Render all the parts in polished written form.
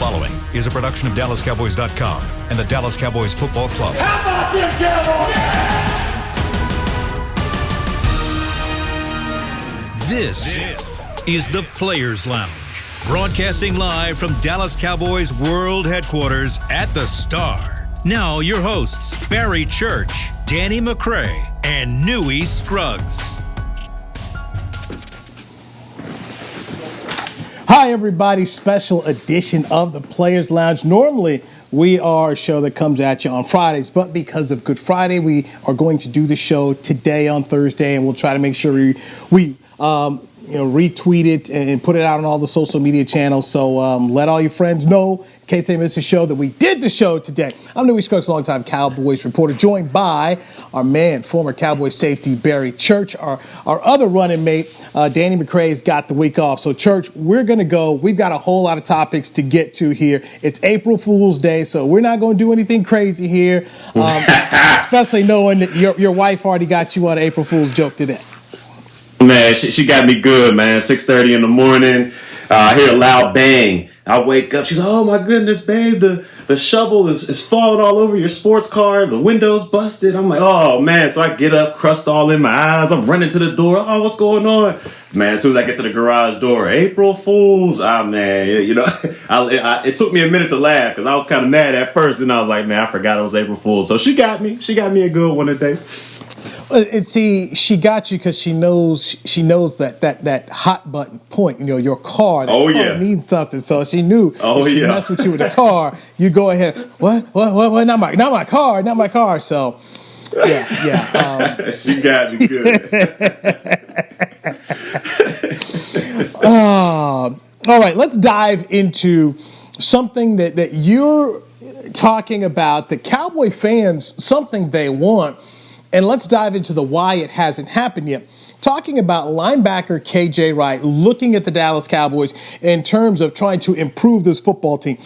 following is a production of DallasCowboys.com and the Dallas Cowboys Football Club. How about them Cowboys? Yeah! This is the Players Lounge, broadcasting live from Dallas Cowboys World Headquarters at the Star. Now your hosts, Barry Church, Danny McCray, and Newy Scruggs. Hi, everybody. Special edition of the Players Lounge. Normally, we are a show that comes at you on Fridays, but because of Good Friday, we are going to do the show today on Thursday, and we'll try to make sure we retweet it and put it out on all the social media channels. So let all your friends know, in case they missed the show, that we did the show today. I'm Newy Scruggs, longtime Cowboys reporter, joined by our man, former Cowboys safety Barry Church. Our other running mate, Danny McCray's got the week off. So, Church, we're going to go. We've got a whole lot of topics to get to here. It's April Fool's Day, so we're not going to do anything crazy here, especially knowing that your wife already got you on an April Fool's joke today. Man, she got me good, man. 6:30 in the morning. I hear a loud bang. I wake up. She's like, oh, my goodness, babe. The shovel is falling all over your sports car. The window's busted. I'm like, oh, man. So I get up, crust all in my eyes. I'm running to the door. Oh, what's going on? Man, as soon as I get to the garage door, April Fools. Man, it took me a minute to laugh because I was kind of mad at first. And I was like, man, I forgot it was April Fools. So she got me. She got me a good one today. And see, she got you because she knows that hot button point. You know, your car. That car means something. So she knew. If she messed with you with the car, you go ahead. What? Not my car. So, yeah. She got me good. All right, let's dive into something that you're talking about. The Cowboy fans, something they want. And let's dive into the why it hasn't happened yet. Talking about linebacker KJ Wright, looking at the Dallas Cowboys in terms of trying to improve this football team.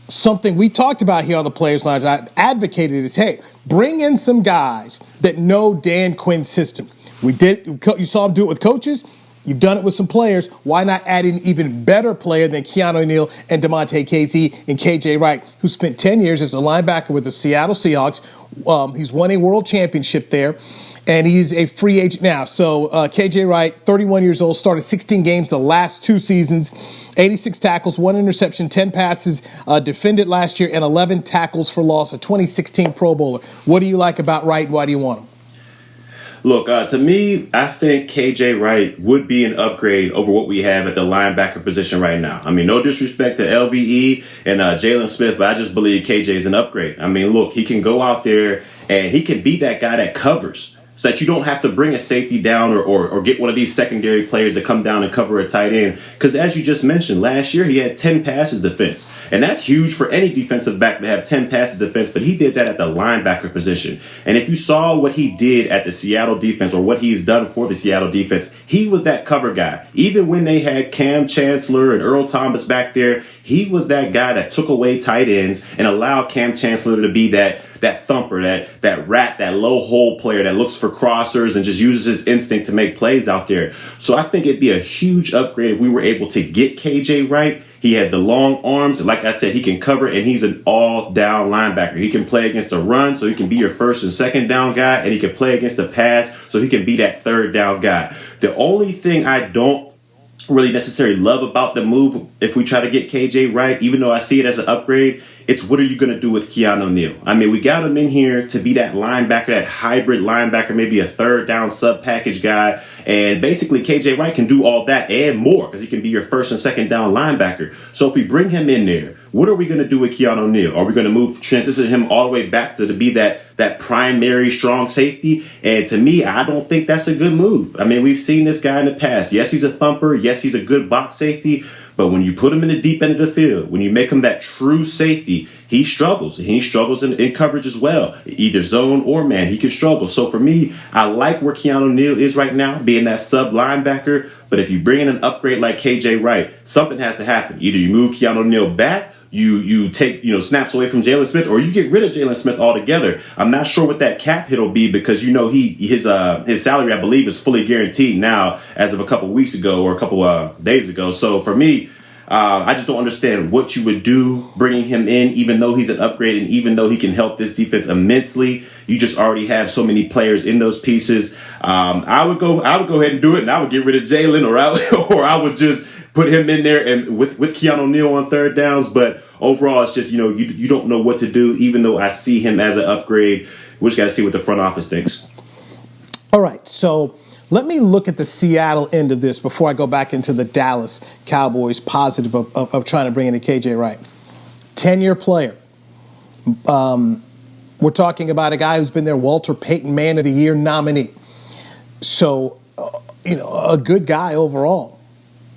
Something we talked about here on the Players Lounge, I've advocated is, hey, bring in some guys that know Dan Quinn's system. You saw him do it with coaches. You've done it with some players. Why not add an even better player than Keanu O'Neal and DeMonte Casey and KJ Wright, who spent 10 years as a linebacker with the Seattle Seahawks. He's won a world championship there, and he's a free agent now. So KJ Wright, 31 years old, started 16 games the last two seasons, 86 tackles, 1 interception, 10 passes defended last year, and 11 tackles for loss, a 2016 Pro Bowler. What do you like about Wright, and why do you want him? Look, to me, I think KJ Wright would be an upgrade over what we have at the linebacker position right now. I mean, no disrespect to LVE and Jalen Smith, but I just believe KJ is an upgrade. I mean, look, he can go out there and he can be that guy that covers so that you don't have to bring a safety down or get one of these secondary players to come down and cover a tight end. Because as you just mentioned, last year he had 10 passes defense. And that's huge for any defensive back to have 10 passes defense, but he did that at the linebacker position. And if you saw what he did at the Seattle defense or what he's done for the Seattle defense, he was that cover guy. Even when they had Cam Chancellor and Earl Thomas back there, he was that guy that took away tight ends and allowed Cam Chancellor to be that thumper, that rat, that low hole player that looks for crossers and just uses his instinct to make plays out there. So I think it'd be a huge upgrade if we were able to get KJ Wright. He has the long arms. Like I said, he can cover, and he's an all-down linebacker. He can play against the run, so he can be your first and second down guy, and he can play against the pass, so he can be that third down guy. The only thing I don't really necessarily love about the move, if we try to get KJ Wright, even though I see it as an upgrade, it's what are you going to do with Keanu O'Neal? I mean, we got him in here to be that linebacker, that hybrid linebacker, maybe a third down sub package guy. And basically, KJ Wright can do all that and more because he can be your first and second down linebacker. So if we bring him in there, what are we going to do with Keanu O'Neal? Are we going to transition him all the way back to be that primary strong safety? And to me, I don't think that's a good move. I mean, we've seen this guy in the past. Yes, he's a thumper. Yes, he's a good box safety. But when you put him in the deep end of the field, when you make him that true safety, he struggles. And he struggles in coverage as well. Either zone or man, he can struggle. So for me, I like where Keanu O'Neal is right now, being that sub linebacker. But if you bring in an upgrade like KJ Wright, something has to happen. Either you move Keanu O'Neal back, you take snaps away from Jalen Smith, or you get rid of Jalen Smith altogether. I'm not sure what that cap hit will be because his salary, I believe, is fully guaranteed now as of a couple weeks ago or a couple days ago. So for me, I just don't understand what you would do bringing him in, even though he's an upgrade and even though he can help this defense immensely. You just already have so many players in those pieces. I would go ahead and do it, and I would get rid of Jalen, or I would just put him in there and with Keanu Neal on third downs. But overall, it's just, you don't know what to do, even though I see him as an upgrade. We just got to see what the front office thinks. All right, so let me look at the Seattle end of this before I go back into the Dallas Cowboys positive of trying to bring in a KJ Wright. 10-year player. We're talking about a guy who's been their Walter Payton Man of the Year nominee. So, a good guy overall.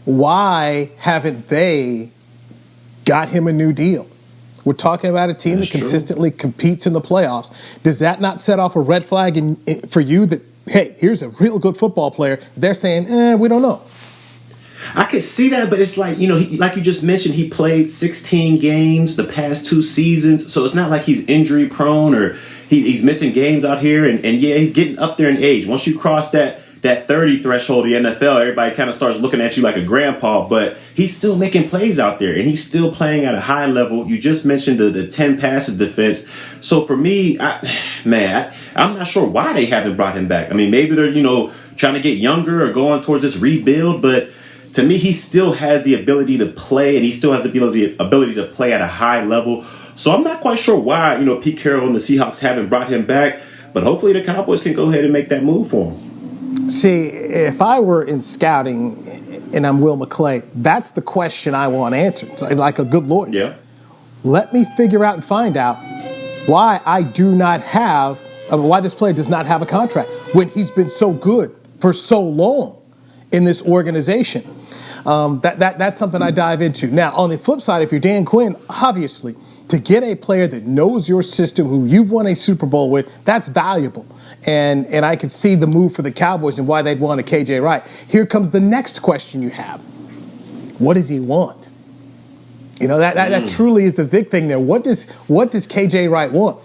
Why haven't they got him a new deal? We're talking about a team that consistently competes in the playoffs. Does that not set off a red flag for you that, hey, here's a real good football player? They're saying, we don't know. I could see that, but it's like, like you just mentioned, he played 16 games the past 2 seasons. So it's not like he's injury prone or he's missing games out here. And yeah, he's getting up there in age. Once you cross that 30 threshold of the NFL, everybody kind of starts looking at you like a grandpa, but he's still making plays out there and he's still playing at a high level. You just mentioned the 10 passes defense. So for me, I'm not sure why they haven't brought him back. I mean, maybe they're, trying to get younger or going towards this rebuild, but to me, he still has the ability to play and he still has the ability to play at a high level. So I'm not quite sure why, Pete Carroll and the Seahawks haven't brought him back, but hopefully the Cowboys can go ahead and make that move for him. See, if I were in scouting and I'm Will McClay, that's the question I want answered. Like a good lawyer. Yeah. Let me figure out and find out why why this player does not have a contract when he's been so good for so long in this organization. That's something I dive into. Now, on the flip side, if you're Dan Quinn, obviously, to get a player that knows your system, who you've won a Super Bowl with, that's valuable. And I could see the move for the Cowboys and why they'd want a KJ Wright. Here comes the next question you have. What does he want? That truly is the big thing there. What does KJ Wright want?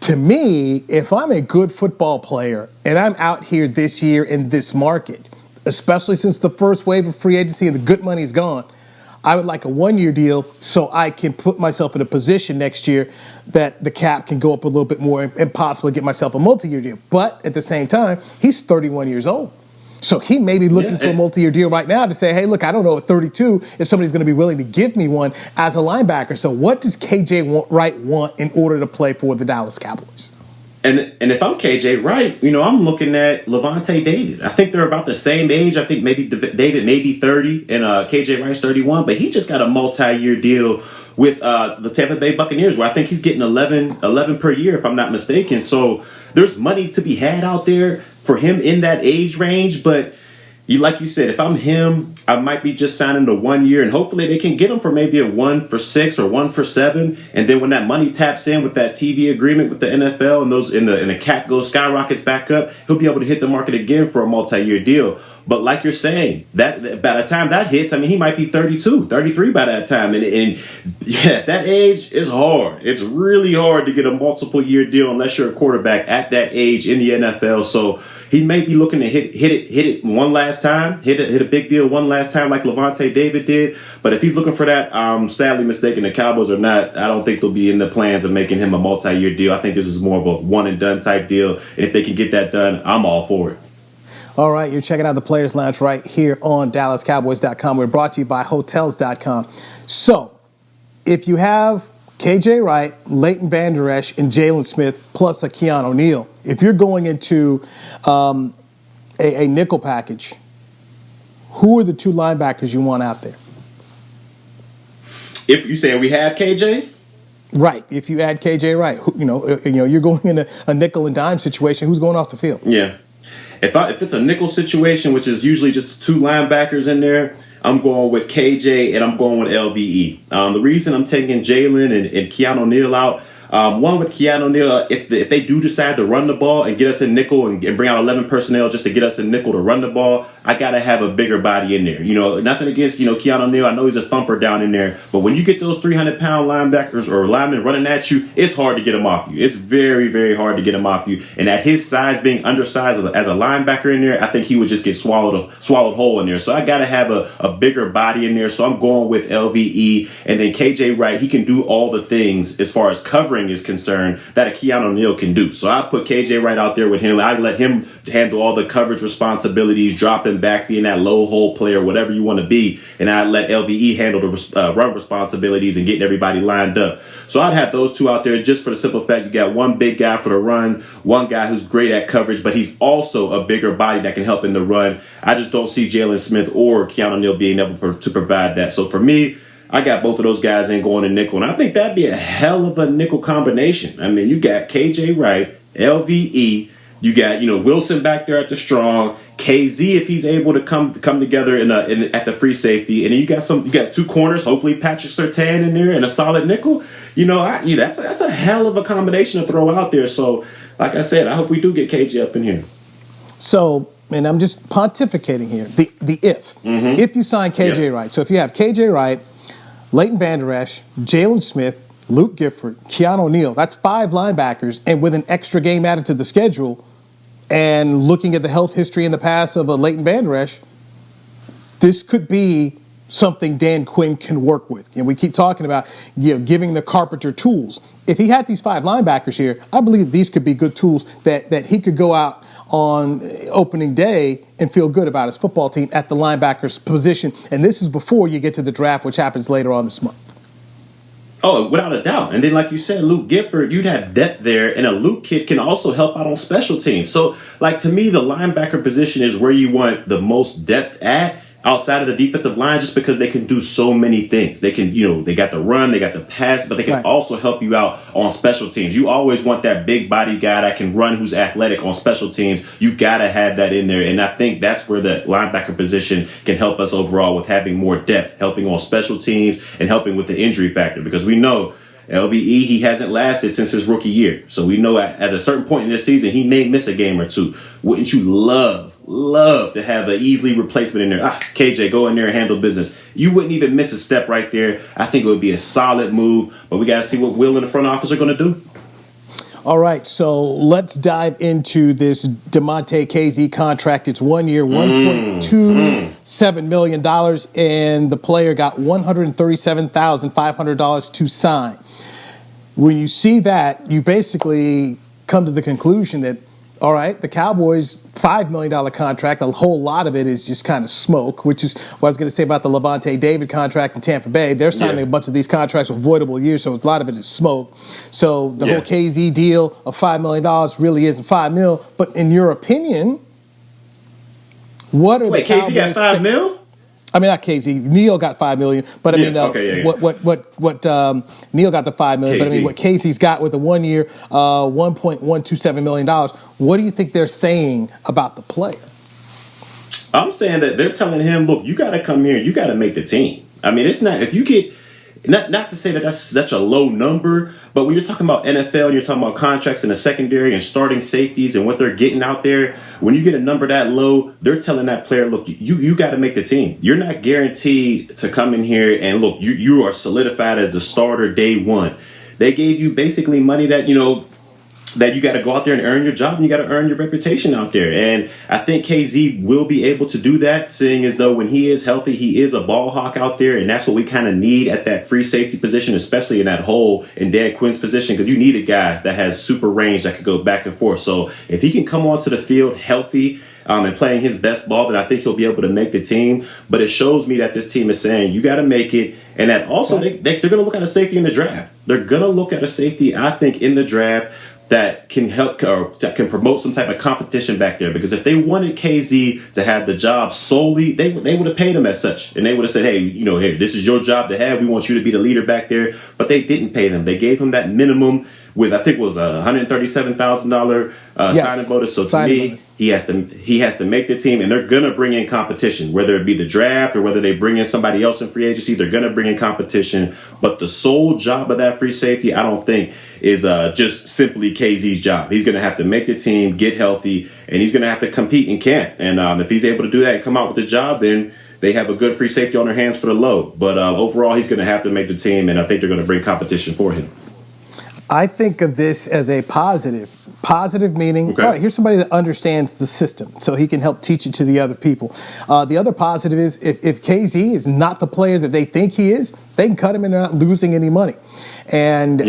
To me, if I'm a good football player and I'm out here this year in this market, especially since the first wave of free agency and the good money's gone, I would like a 1-year deal so I can put myself in a position next year that the cap can go up a little bit more and possibly get myself a multi-year deal. But at the same time, he's 31 years old. So he may be looking for a multi-year deal right now to say, hey, look, I don't know at 32 if somebody's going to be willing to give me one as a linebacker. So what does KJ Wright want in order to play for the Dallas Cowboys? And if I'm KJ Wright, I'm looking at Levante David. I think they're about the same age. I think maybe David may be 30 and KJ Wright's 31, but he just got a multi-year deal with the Tampa Bay Buccaneers where I think he's getting 11 per year, if I'm not mistaken. So there's money to be had out there for him in that age range. But like you said, if I'm him, I might be just signing the 1 year and hopefully they can get him for maybe a 1 for 6 or 1 for 7. And then when that money taps in with that TV agreement with the NFL and the cap skyrockets back up, he'll be able to hit the market again for a multi-year deal. But like you're saying, that by the time that hits, he might be 32, 33 by that time. And that age is hard. It's really hard to get a multiple year deal unless you're a quarterback at that age in the NFL. So he may be looking to hit it one last time, hit a big deal one last time like Levante David did. But if he's looking for that, sadly mistaken, the Cowboys are not. I don't think they'll be in the plans of making him a multi-year deal. I think this is more of a one and done type deal. And if they can get that done, I'm all for it. All right, you're checking out the Players Lounge right here on DallasCowboys.com. We're brought to you by Hotels.com. So, if you have KJ Wright, Leighton Vander Esch, and Jalen Smith, plus a Keanu Neal, if you're going into a nickel package, who are the 2 linebackers you want out there? If you say we have KJ? Right. If you add KJ Wright, you're going in a nickel and dime situation. Who's going off the field? Yeah. If it's a nickel situation, which is usually just 2 linebackers in there, I'm going with KJ and I'm going with LVE. The reason I'm taking Jalen and Keanu Neal out, one with Keanu Neal, if they do decide to run the ball and get us in nickel and bring out 11 personnel just to get us in nickel to run the ball, I got to have a bigger body in there. Nothing against, Keanu Neal. I know he's a thumper down in there. But when you get those 300-pound linebackers or linemen running at you, it's hard to get them off you. It's very, very hard to get them off you. And at his size, being undersized as a linebacker in there, I think he would just get swallowed whole in there. So I got to have a bigger body in there. So I'm going with LVE. And then KJ Wright, he can do all the things as far as covering is concerned that a Keanu Neal can do. So I put KJ Wright out there with him. I let him handle all the coverage responsibilities, dropping back, being that low hole player, whatever you want to be. And I let LVE handle the run responsibilities and getting everybody lined up. So I'd have those two out there just for the simple fact you got one big guy for the run, one guy who's great at coverage, but he's also a bigger body that can help in the run. I just don't see Jalen Smith or Keanu Neal being able to provide that. So for me, I got both of those guys in going to nickel, and I think that'd be a hell of a nickel combination. I mean, you got KJ Wright, LVE, you got Wilson back there at the strong, KZ if he's able to come together at the free safety, and then you got two corners, hopefully Patrick Surtain in there and a solid nickel. That's a hell of a combination to throw out there. So, like I said, I hope we do get KJ up in here. So, and I'm just pontificating here. The if you sign KJ Wright, so if you have KJ Wright, Leighton Vander Esch, Jalen Smith, Luke Gifford, Keanu Neal, that's 5 linebackers, and with an extra game added to the schedule, and looking at the health history in the past of a Leighton Vander Esch, this could be something Dan Quinn can work with. And we keep talking about giving the carpenter tools. If he had these 5 linebackers here, I believe these could be good tools that he could go out on opening day and feel good about his football team at the linebackers position. And this is before you get to the draft, which happens later on this month. Oh, without a doubt. And then, like you said, Luke Gifford, you'd have depth there, and a Luke kid can also help out on special teams. So, to me, the linebacker position is where you want the most depth at outside of the defensive line, just because they can do so many things. They can, they got the run, they got the pass, but they can also help you out on special teams. You always want that big body guy that can run, who's athletic on special teams. You got to have that in there. And I think that's where the linebacker position can help us overall with having more depth, helping on special teams and helping with the injury factor, because we know LVE, he hasn't lasted since his rookie year. So we know at a certain point in this season, he may miss a game or two. Wouldn't you love to have an easy replacement in there? KJ, go in there and handle business. You wouldn't even miss a step right there. I think it would be a solid move, but we got to see what Will and the front office are going to do. All right, so let's dive into this DeMonte KZ contract. It's 1 year, $1.27 million, and the player got $137,500 to sign. When you see that, you basically come to the conclusion that, all right, the Cowboys' $5 million contract, a whole lot of it is just kind of smoke, which is what I was going to say about the Levante David contract in Tampa Bay. They're signing a bunch of these contracts with voidable years, so a lot of it is smoke. So the whole KZ deal of $5 million really isn't $5 million. But in your opinion, what are the Cowboys? KZ got $5 million? I mean, not KZ. Neal got $5 million, but I mean, what Neal got the $5 million, but I mean, what KZ's got with the 1 year, $1.127 million. What do you think they're saying about the player? I'm saying that they're telling him, look, you got to come here, you got to make the team. I mean, it's not if you get. Not to say that that's such a low number, but when you're talking about NFL and you're talking about contracts in the secondary and starting safeties and what they're getting out there, when you get a number that low, they're telling that player, look, you got to make the team. You're not guaranteed to come in here and look, you are solidified as a starter day one. They gave you basically money that, that you got to go out there and earn your job and you got to earn your reputation out there. And I think KZ will be able to do that, seeing as though when he is healthy, he is a ball hawk out there. And that's what we kind of need at that free safety position, especially in that hole in Dan Quinn's position, because you need a guy that has super range that could go back and forth. So if he can come onto the field healthy and playing his best ball, then I think he'll be able to make the team. But it shows me that this team is saying you got to make it. And that also they're going to look at a safety in the draft. They're going to look at a safety, I think, in the draft that can help or that can promote some type of competition back there. Because if they wanted KZ to have the job solely, they would have paid him as such. And they would have said, hey, here, this is your job to have. We want you to be the leader back there. But they didn't pay them. They gave him that minimum with, I think it was a $137,000 signing bonus. So to me, he has to make the team, and they're going to bring in competition, whether it be the draft or whether they bring in somebody else in free agency. They're going to bring in competition. But the sole job of that free safety, I don't think is just simply KZ's job. He's going to have to make the team get healthy, and he's going to have to compete in camp. And if he's able to do that and come out with the job, then they have a good free safety on their hands for the load. But overall, he's going to have to make the team, and I think they're going to bring competition for him. I think of this as a positive. Positive meaning, all right, here's somebody that understands the system so he can help teach it to the other people. The other positive is if KZ is not the player that they think he is, they can cut him and they're not losing any money. And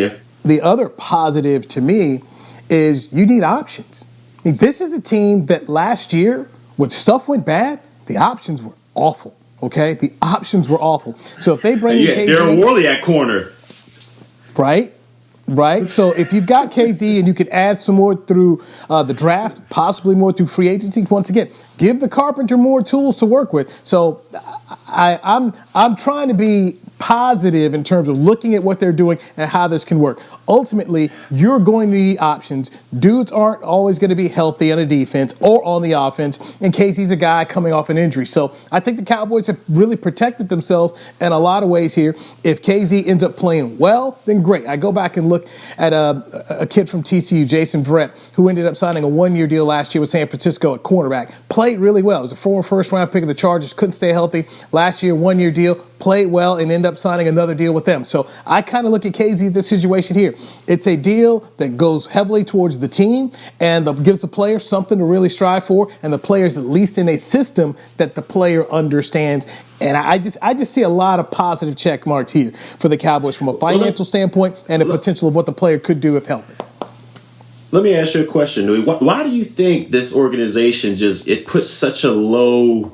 the other positive to me is you need options. I mean, this is a team that last year, when stuff went bad, the options were awful, okay? The options were awful. So if they bring in KZ... Darren Worley at corner. Right. So if you've got KZ and you can add some more through the draft, possibly more through free agency, once again, give the Carpenter more tools to work with. So I'm trying to be positive in terms of looking at what they're doing and how this can work. Ultimately, you're going to need options. Dudes aren't always going to be healthy on a defense or on the offense in case he's a guy coming off an injury. So I think the Cowboys have really protected themselves in a lot of ways here. If KZ ends up playing well, then great. I go back and look at a kid from TCU, Jason Brent, who ended up signing a one-year deal last year with San Francisco at cornerback. Played really well. He was a former first-round pick of the Chargers, couldn't stay healthy. Last year, one-year deal, played well, and ended up signing another deal with them. So I kind of look at KZ, this situation here. It's a deal that goes heavily towards the team and gives the player something to really strive for, and the player's at least in a system that the player understands. And I just see a lot of positive check marks here for the Cowboys from a financial standpoint and the potential of what the player could do if healthy. Let me ask you a question, Newy. Why do you think this organization it puts such a low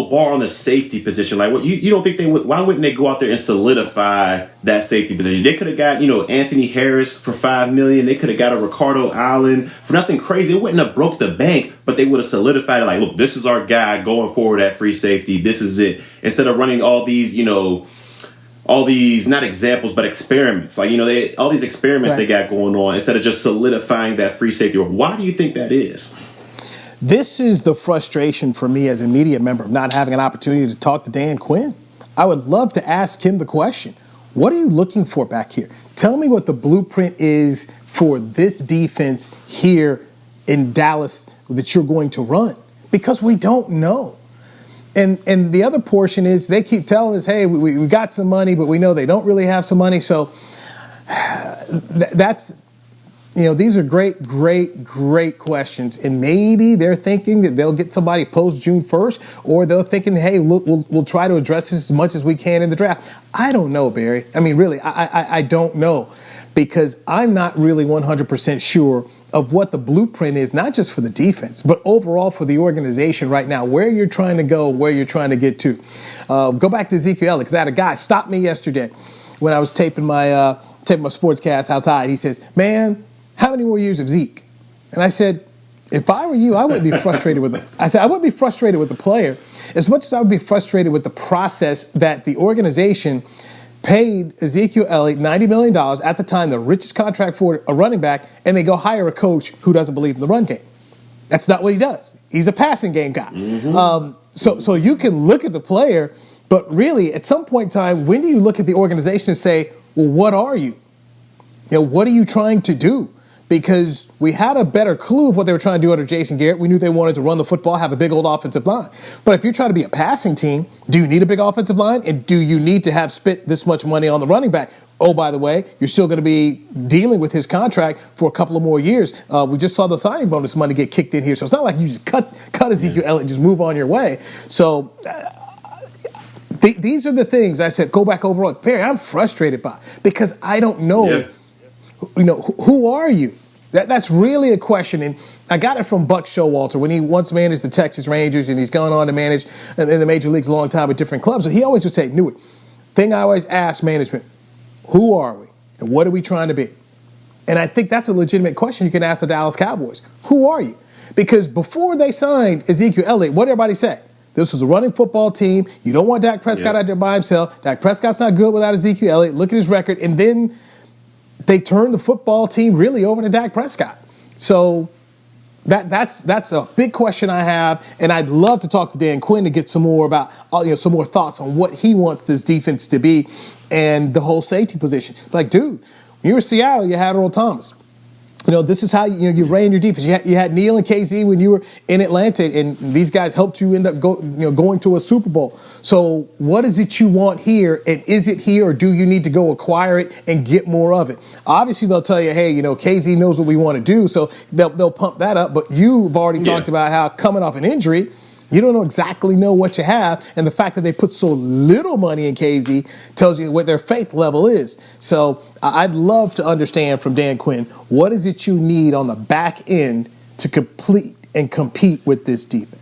bar on the safety position? Like, you don't think why wouldn't they go out there and solidify that safety position? They could have got, Anthony Harris for $5 million. They could have got a Ricardo Allen for nothing crazy. It wouldn't have broke the bank, but they would have solidified it. Like, look, this is our guy going forward at free safety. This is it. Instead of running all these, all these, not examples, but experiments. Like, all these experiments they got going on instead of just solidifying that free safety. Why do you think that is? This is the frustration for me as a media member of not having an opportunity to talk to Dan Quinn. I would love to ask him the question. What are you looking for back here? Tell me what the blueprint is for this defense here in Dallas that you're going to run, because we don't know. And the other portion is they keep telling us, hey, we got some money, but we know they don't really have some money. So that's... these are great questions. And maybe they're thinking that they'll get somebody post June 1st, or they're thinking, hey, look, we'll try to address this as much as we can in the draft. I don't know, Barry. I mean, really, I don't know, because I'm not really 100% sure of what the blueprint is, not just for the defense, but overall for the organization right now, where you're trying to go, where you're trying to get to. Go back to Ezekiel Elliott, because I had a guy stop me yesterday when I was taping my sportscast outside. He says, man, how many more years of Zeke? And I said, if I were you, I wouldn't be frustrated with it. I said, I wouldn't be frustrated with the player as much as I would be frustrated with the process that the organization paid Ezekiel Elliott $90 million, at the time the richest contract for a running back, and they go hire a coach who doesn't believe in the run game. That's not what he does. He's a passing game guy. Mm-hmm. So you can look at the player, but really at some point in time, when do you look at the organization and say, well, what are you? What are you trying to do? Because we had a better clue of what they were trying to do under Jason Garrett. We knew they wanted to run the football, have a big old offensive line. But if you're trying to be a passing team, do you need a big offensive line? And do you need to have spent this much money on the running back? Oh, by the way, you're still going to be dealing with his contract for a couple of more years. We just saw the signing bonus money get kicked in here. So it's not like you just cut Ezekiel Elliott and just move on your way. So these are the things I said, go back overall. Barry, I'm frustrated by, because I don't know. Yeah. Who are you? That's really a question. And I got it from Buck Showalter when he once managed the Texas Rangers, and he's gone on to manage in the major leagues a long time with different clubs. So he always would say, Newy, thing I always ask management, who are we and what are we trying to be? And I think that's a legitimate question you can ask the Dallas Cowboys. Who are you? Because before they signed Ezekiel Elliott, what did everybody say? This was a running football team. You don't want Dak Prescott out there by himself. Dak Prescott's not good without Ezekiel Elliott. Look at his record. And then they turned the football team really over to Dak Prescott. So that's a big question I have, and I'd love to talk to Dan Quinn to get some more some more thoughts on what he wants this defense to be and the whole safety position. It's like, dude, You were Seattle, you had Earl Thomas. This is how you ran your defense. You had Neal and KZ when you were in Atlanta, and these guys helped you end up going to a Super Bowl. So what is it you want here, and is it here, or do you need to go acquire it and get more of it? Obviously, they'll tell you, hey, KZ knows what we want to do, so they'll pump that up. But you've already talked about how coming off an injury, you don't exactly know what you have, and the fact that they put so little money in KZ tells you what their faith level is. So I'd love to understand from Dan Quinn, what is it you need on the back end to complete and compete with this defense?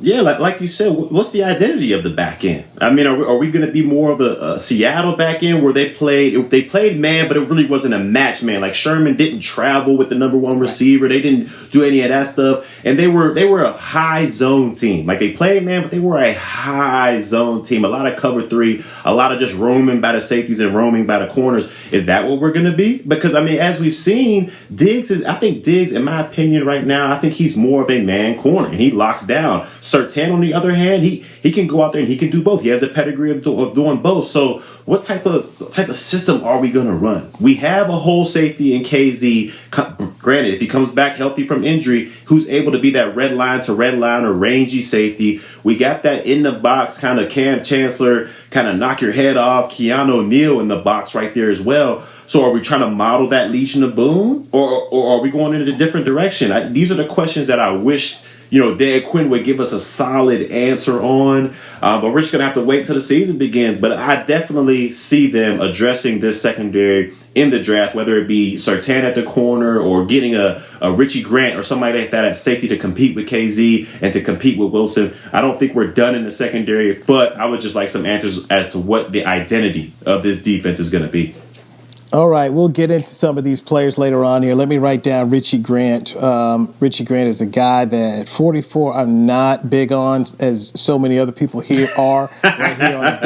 Yeah, like you said, what's the identity of the back end? I mean, are we going to be more of a Seattle back end where they played man, but it really wasn't a match man? Like Sherman didn't travel with the number one receiver. They didn't do any of that stuff. And they were a high zone team. Like they played man, but they were a high zone team. A lot of cover three, a lot of just roaming by the safeties and roaming by the corners. Is that what we're going to be? Because, I mean, as we've seen, Diggs, in my opinion right now, I think he's more of a man corner and he locks down. Surtain, on the other hand, he can go out there and he can do both. He has a pedigree of doing both. So what type of system are we going to run? We have a whole safety in KZ. Granted, if he comes back healthy from injury, who's able to be that red line to red line or rangy safety. We got that in the box kind of Cam Chancellor, kind of knock your head off, Keanu Neal in the box right there as well. So are we trying to model that Legion of Boom, or are we going in a different direction? These are the questions that I wish Dan Quinn would give us a solid answer on. But we're just going to have to wait until the season begins. But I definitely see them addressing this secondary in the draft, whether it be Surtain at the corner or getting a Richie Grant or somebody like that at safety to compete with KZ and to compete with Wilson. I don't think we're done in the secondary, but I would just like some answers as to what the identity of this defense is going to be. All right, we'll get into some of these players later on here. Let me write down Richie Grant. Richie Grant is a guy that at 44 I'm not big on, as so many other people here are, right here on the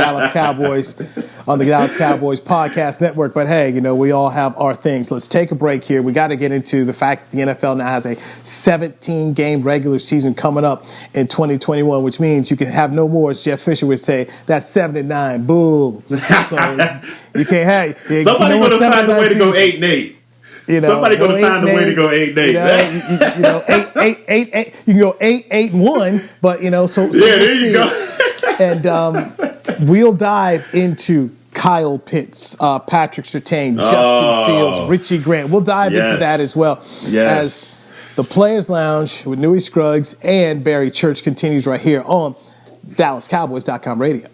Dallas Cowboys podcast network. But hey, we all have our things. Let's take a break here. We got to get into the fact that the NFL now has a 17-game regular season coming up in 2021, which means you can have no more, as Jeff Fisher would say, that's 7-9. Boom. So you can't have. Somebody's going to find a way to go 8-8. Somebody's going to find a way to go 8-8. You can go 8-1, but so yeah, there you go. And we'll dive into Kyle Pitts, Patrick Surtain, Justin Fields, Richie Grant. We'll dive into that as well as the Players Lounge with Newy, Scruggs, and Barry Church continues right here on DallasCowboys.com radio.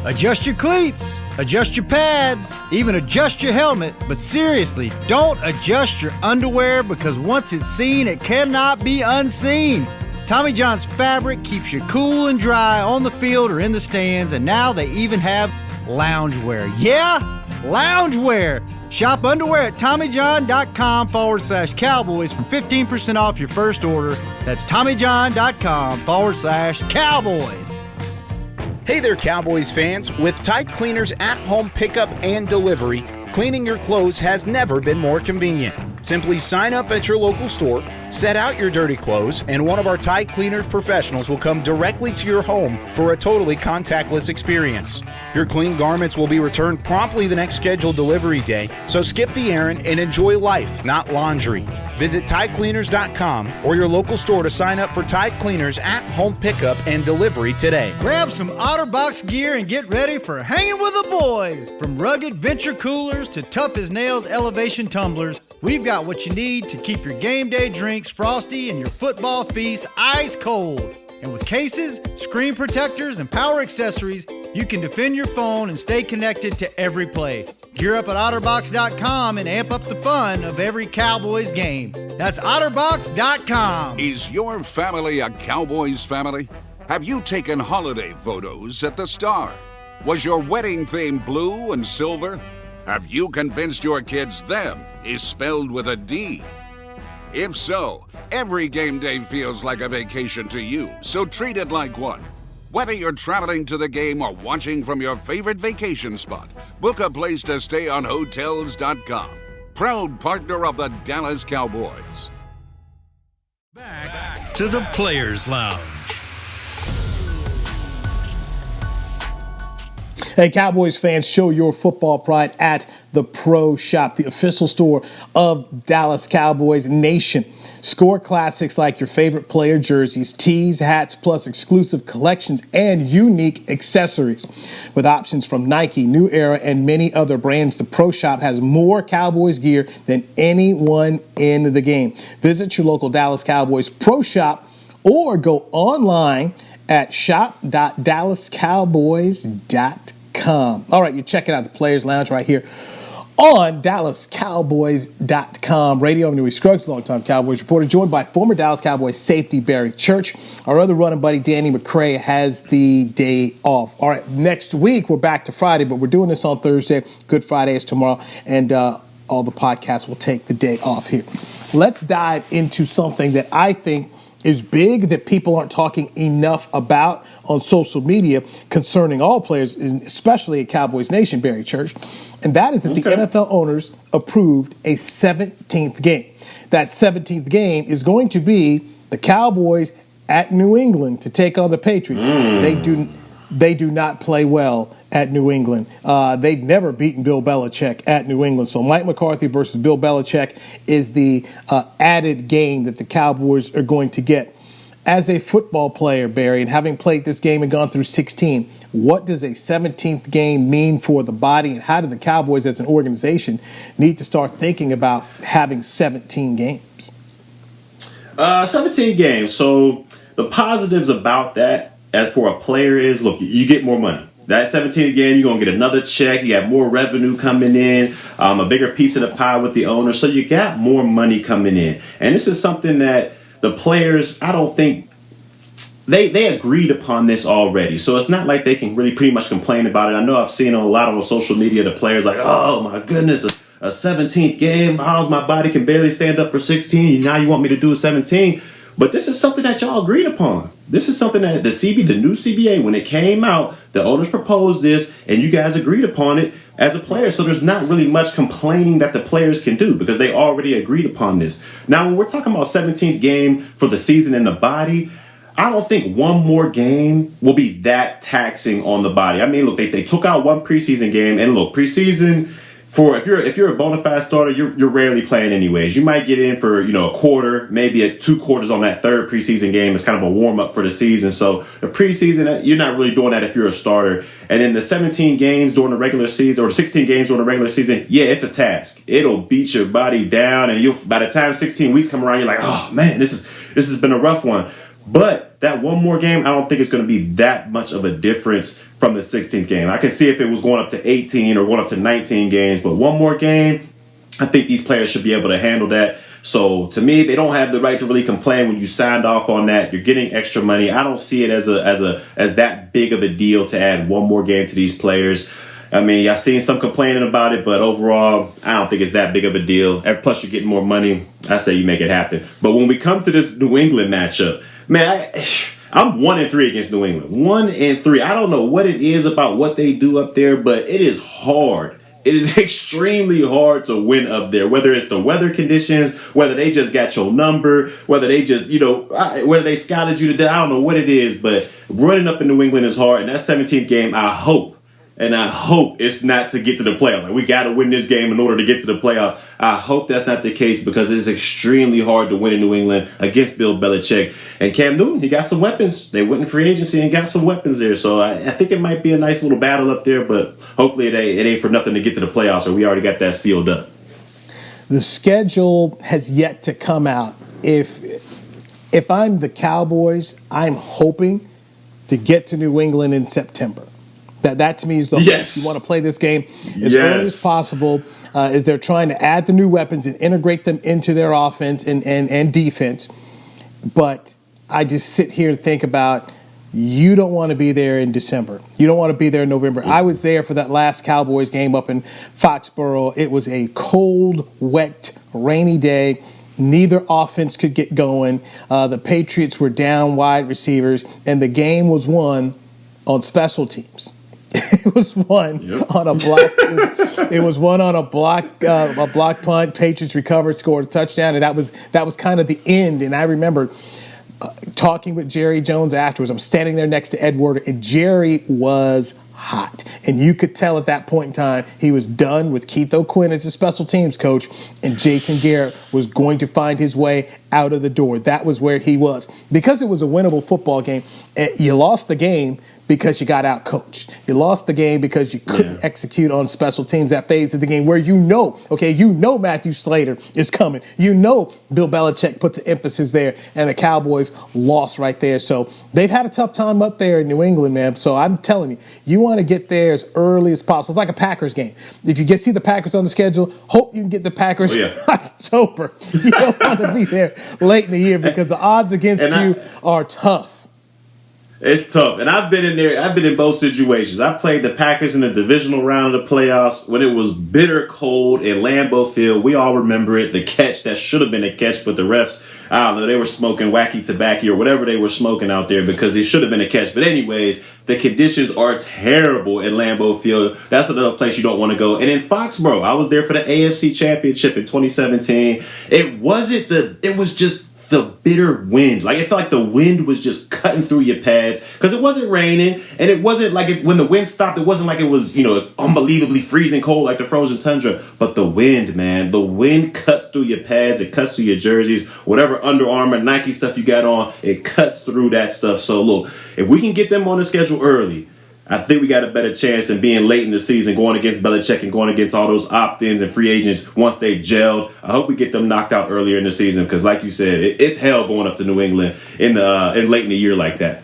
Adjust your cleats, adjust your pads, even adjust your helmet, but seriously, don't adjust your underwear because once it's seen, it cannot be unseen. Tommy John's fabric keeps you cool and dry on the field or in the stands, and now they even have loungewear. Yeah, loungewear. Shop underwear at TommyJohn.com/Cowboys for 15% off your first order. That's TommyJohn.com/Cowboys. Hey there, Cowboys fans. With Tide Cleaners at-home pickup and delivery, cleaning your clothes has never been more convenient. Simply sign up at your local store, set out your dirty clothes, and one of our Tide Cleaners professionals will come directly to your home for a totally contactless experience. Your clean garments will be returned promptly the next scheduled delivery day, so skip the errand and enjoy life, not laundry. Visit TideCleaners.com or your local store to sign up for Tide Cleaners at-home pickup and delivery today. Grab some OtterBox gear and get ready for hanging with the boys. From rugged venture coolers to tough-as-nails elevation tumblers, we've got what you need to keep your game day drinks frosty and your football feast ice cold. And with cases, screen protectors, and power accessories, you can defend your phone and stay connected to every play. Gear up at OtterBox.com and amp up the fun of every Cowboys game. That's OtterBox.com. Is your family a Cowboys family? Have you taken holiday photos at the Star? Was your wedding theme blue and silver? Have you convinced your kids them is spelled with a D? If so, every game day feels like a vacation to you, so treat it like one. Whether you're traveling to the game or watching from your favorite vacation spot, book a place to stay on Hotels.com. Proud partner of the Dallas Cowboys. Back to the Players Lounge. Hey, Cowboys fans, show your football pride at the Pro Shop, the official store of Dallas Cowboys Nation. Score classics like your favorite player jerseys, tees, hats, plus exclusive collections and unique accessories. With options from Nike, New Era, and many other brands, the Pro Shop has more Cowboys gear than anyone in the game. Visit your local Dallas Cowboys Pro Shop or go online at shop.dallascowboys.com. All right, you're checking out the Players Lounge right here on DallasCowboys.com. Radio, I'm Newy, Scruggs, longtime Cowboys reporter, joined by former Dallas Cowboys safety Barry Church. Our other running buddy, Danny McCray, has the day off. All right, next week we're back to Friday, but we're doing this on Thursday. Good Friday is tomorrow, and all the podcasts will take the day off here. Let's dive into something that I think is big that people aren't talking enough about on social media concerning all players, especially at Cowboys Nation, Barry Church, and that is that the NFL owners approved a 17th game. That 17th game is going to be the Cowboys at New England to take on the Patriots. They do not play well at New England. They've never beaten Bill Belichick at New England. So Mike McCarthy versus Bill Belichick is the added game that the Cowboys are going to get. As a football player, Barry, and having played this game and gone through 16, what does a 17th game mean for the body, and how do the Cowboys as an organization need to start thinking about having 17 games? 17 games. So the positives about that, as for a player, is, look, you get more money. That 17th game, you're going to get another check. You got more revenue coming in, a bigger piece of the pie with the owner. So you got more money coming in. And this is something that the players, I don't think, they agreed upon this already. So it's not like they can really pretty much complain about it. I know I've seen a lot on social media, the players like, oh, my goodness, a 17th game. How's my body can barely stand up for 16. Now you want me to do a 17. But this is something that y'all agreed upon. This is something that the new CBA, when it came out, the owners proposed this, and you guys agreed upon it as a player. So there's not really much complaining that the players can do because they already agreed upon this. Now, when we're talking about 17th game for the season and the body, I don't think one more game will be that taxing on the body. I mean, look, they took out one preseason game, and look, preseason, for if you're a bona fide starter, you're rarely playing anyways. You might get in for a quarter, maybe 2 quarters on that third preseason game. It's kind of a warm up for the season. So the preseason, you're not really doing that if you're a starter. And then the 17 games during the regular season, or the 16 games during the regular season, yeah, it's a task. It'll beat your body down, and by the time 16 weeks come around, you're like, oh man, this has been a rough one. But that one more game, I don't think it's going to be that much of a difference from the 16th game. I can see if it was going up to 18 or going up to 19 games, but one more game, I think these players should be able to handle that. So to me, they don't have the right to really complain when you signed off on that. You're getting extra money. I don't see it as that big of a deal to add one more game to these players. I mean, I've seen some complaining about it, but overall, I don't think it's that big of a deal. And plus, you're getting more money. I say you make it happen. But when we come to this New England matchup, man, I'm 1-3 against New England. 1-3. I don't know what it is about what they do up there, but it is hard. It is extremely hard to win up there, whether it's the weather conditions, whether they just got your number, whether they just, whether they scouted you to death. I don't know what it is, but running up in New England is hard. And that 17th game, I hope it's not to get to the playoffs. Like, we got to win this game in order to get to the playoffs. I hope that's not the case because it's extremely hard to win in New England against Bill Belichick. And Cam Newton, he got some weapons. They went in free agency and got some weapons there. So I think it might be a nice little battle up there, but hopefully it ain't for nothing to get to the playoffs, or we already got that sealed up. The schedule has yet to come out. If I'm the Cowboys, I'm hoping to get to New England in September. That to me is the hope. Yes. You want to play this game as early as possible as they're trying to add the new weapons and integrate them into their offense and defense. But I just sit here and think about, you don't want to be there in December. You don't want to be there in November. I was there for that last Cowboys game up in Foxborough. It was a cold, wet, rainy day. Neither offense could get going. The Patriots were down wide receivers, and the game was won on special teams. It was won on a block. It was won on a block punt. Patriots recovered, scored a touchdown, and that was kind of the end. And I remember talking with Jerry Jones afterwards. I'm standing there next to Ed Werder, and Jerry was hot. And you could tell at that point in time he was done with Keith O'Quinn as a special teams coach, and Jason Garrett was going to find his way out of the door. That was where he was. Because it was a winnable football game, you lost the game because you got out coached. You lost the game because you couldn't execute on special teams, that phase of the game where Matthew Slater is coming. Bill Belichick put the emphasis there, and the Cowboys lost right there. So they've had a tough time up there in New England, man. So I'm telling you, you want to get there as early as possible. It's like a Packers game. If you see the Packers on the schedule, hope you can get the Packers in October. You don't want to be there late in the year because the odds against you are tough. It's tough. And I've been in there. I've been in both situations. I played the Packers in the divisional round of the playoffs when it was bitter cold in Lambeau Field. We all remember it. The catch that should have been a catch, but the refs, I don't know, they were smoking wacky tobacco or whatever they were smoking out there because it should have been a catch. But anyways, the conditions are terrible in Lambeau Field. That's another place you don't want to go. And in Foxborough, I was there for the AFC Championship in 2017. It was just the bitter wind. Like, it felt like the wind was just cutting through your pads because it wasn't raining, and it wasn't like when the wind stopped, it wasn't like it was, unbelievably freezing cold like the frozen tundra. But the wind, man, the wind cuts through your pads, it cuts through your jerseys, whatever Under Armour, Nike stuff you got on, it cuts through that stuff. So look, if we can get them on the schedule early, I think we got a better chance than being late in the season, going against Belichick and going against all those opt-ins and free agents once they gelled. I hope we get them knocked out earlier in the season because, like you said, it's hell going up to New England in late in the year like that.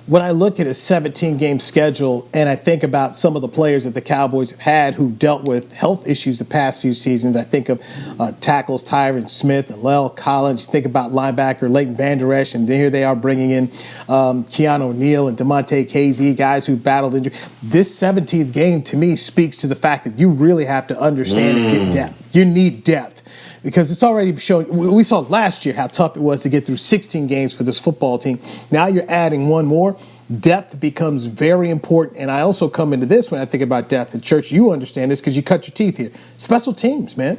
When I look at a 17-game schedule and I think about some of the players that the Cowboys have had who've dealt with health issues the past few seasons, I think of tackles Tyron Smith and Lel Collins. You think about linebacker Leighton Vander Esch, and here they are bringing in Keanu O'Neal and DeMonte KZ, guys who battled injury. This 17th game, to me, speaks to the fact that you really have to understand and get depth. You need depth. Because it's already shown, we saw last year how tough it was to get through 16 games for this football team. Now you're adding one more. Depth becomes very important. And I also come into this when I think about depth. In church, you understand this because you cut your teeth here. Special teams, man.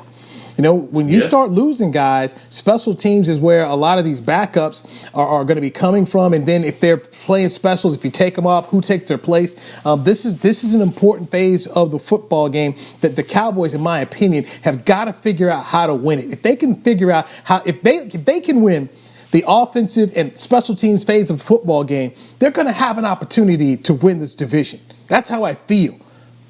When you start losing guys, special teams is where a lot of these backups are going to be coming from. And then if they're playing specials, if you take them off, who takes their place? This is an important phase of the football game that the Cowboys, in my opinion, have got to figure out how to win it. If they can figure out if they can win the offensive and special teams phase of the football game, they're going to have an opportunity to win this division. That's how I feel.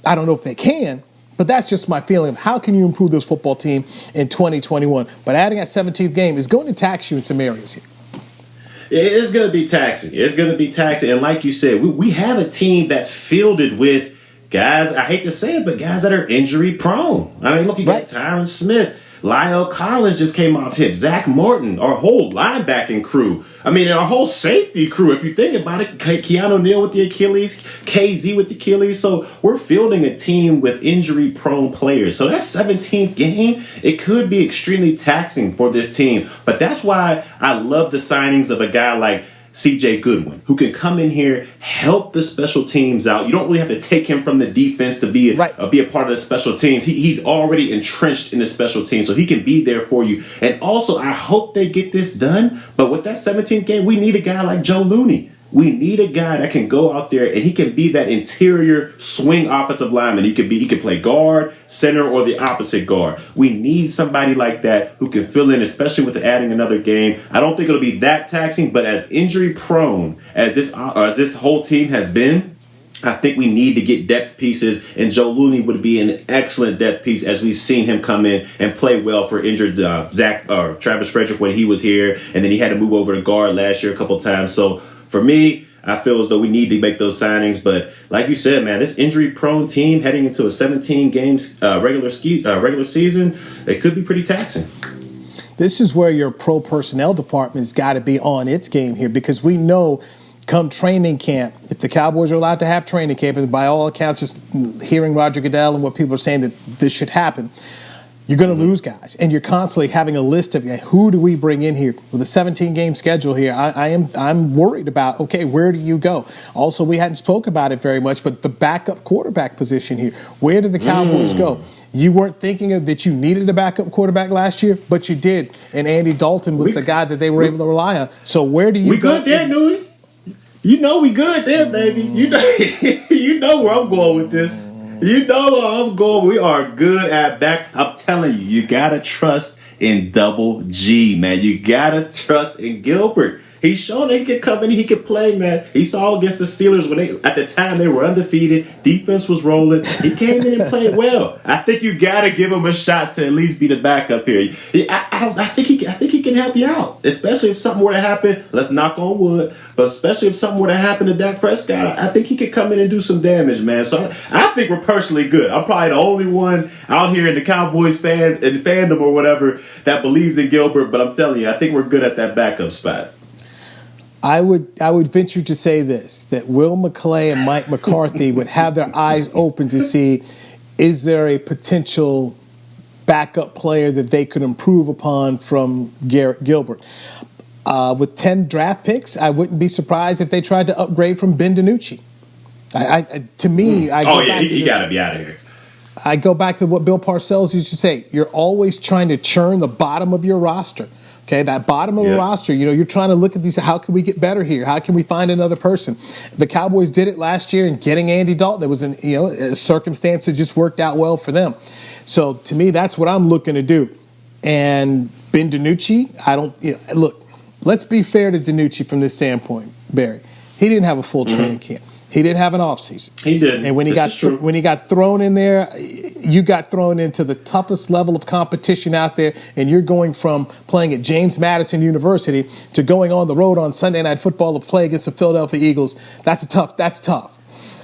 I don't know if they can, but that's just my feeling of how can you improve this football team in 2021. But adding that 17th game is going to tax you in some areas here. It's going to be taxing. It's going to be taxing. And like you said, we have a team that's filled with guys, I hate to say it, but guys that are injury prone. I mean, look, you got Tyron Smith. Lyle Collins just came off hip. Zach Morton, our whole linebacking crew. I mean, our whole safety crew, if you think about it. Keanu O'Neal with the Achilles, KZ with the Achilles. So we're fielding a team with injury-prone players. So that 17th game, it could be extremely taxing for this team. But that's why I love the signings of a guy like C.J. Goodwin, who can come in here, help the special teams out. You don't really have to take him from the defense to be a part of the special teams. He's already entrenched in the special teams, so he can be there for you. And also, I hope they get this done. But with that 17th game, we need a guy like Joe Looney. We need a guy that can go out there and he can be that interior swing offensive lineman. He can play guard, center, or the opposite guard. We need somebody like that who can fill in, especially with adding another game. I don't think it'll be that taxing, but as injury prone as this whole team has been, I think we need to get depth pieces, and Joe Looney would be an excellent depth piece as we've seen him come in and play well for injured Travis Frederick when he was here, and then he had to move over to guard last year a couple times. So for me, I feel as though we need to make those signings. But like you said, man, this injury-prone team heading into a 17-game regular season, it could be pretty taxing. This is where your pro personnel department has got to be on its game here, because we know come training camp, if the Cowboys are allowed to have training camp, and by all accounts, just hearing Roger Goodell and what people are saying that this should happen, you're going to lose guys, and you're constantly having a list of who do we bring in here with a 17-game schedule here. I'm worried about, okay, where do you go? Also, we hadn't spoke about it very much, but the backup quarterback position here, where did the Cowboys go? You weren't thinking of that you needed a backup quarterback last year, but you did, and Andy Dalton was the guy that they were able to rely on. So where do you go? We good there, Newy? You know we good there, baby. You know, you know where I'm going with this. You know where I'm going. We are good at back. I'm telling you, you gotta trust in Double G, man. You gotta trust in Gilbert. He's shown that he can come in, he can play, man. He saw against the Steelers when at the time they were undefeated. Defense was rolling. He came in and played well. I think you gotta give him a shot to at least be the backup here. I think he can help you out, especially if something were to happen. Let's knock on wood, but especially if something were to happen to Dak Prescott, I think he could come in and do some damage, man. So I think we're personally good. I'm probably the only one out here in the Cowboys fandom or whatever that believes in Gilbert, but I'm telling you, I think we're good at that backup spot. I would venture to say this, that Will McClay and Mike McCarthy would have their eyes open to see, is there a potential backup player that they could improve upon from Garrett Gilbert? With 10 draft picks, I wouldn't be surprised if they tried to upgrade from Ben DiNucci. He got to be out of here. I go back to what Bill Parcells used to say. You're always trying to churn the bottom of your roster. Okay, that bottom of the roster, you're trying to look at these. How can we get better here? How can we find another person? The Cowboys did it last year in getting Andy Dalton. There was a circumstance that just worked out well for them. So to me, that's what I'm looking to do. And Ben DiNucci, look. Let's be fair to DiNucci from this standpoint, Barry. He didn't have a full training camp. He didn't have an offseason. He didn't. And when he got thrown in there, you got thrown into the toughest level of competition out there, and you're going from playing at James Madison University to going on the road on Sunday Night Football to play against the Philadelphia Eagles. That's tough.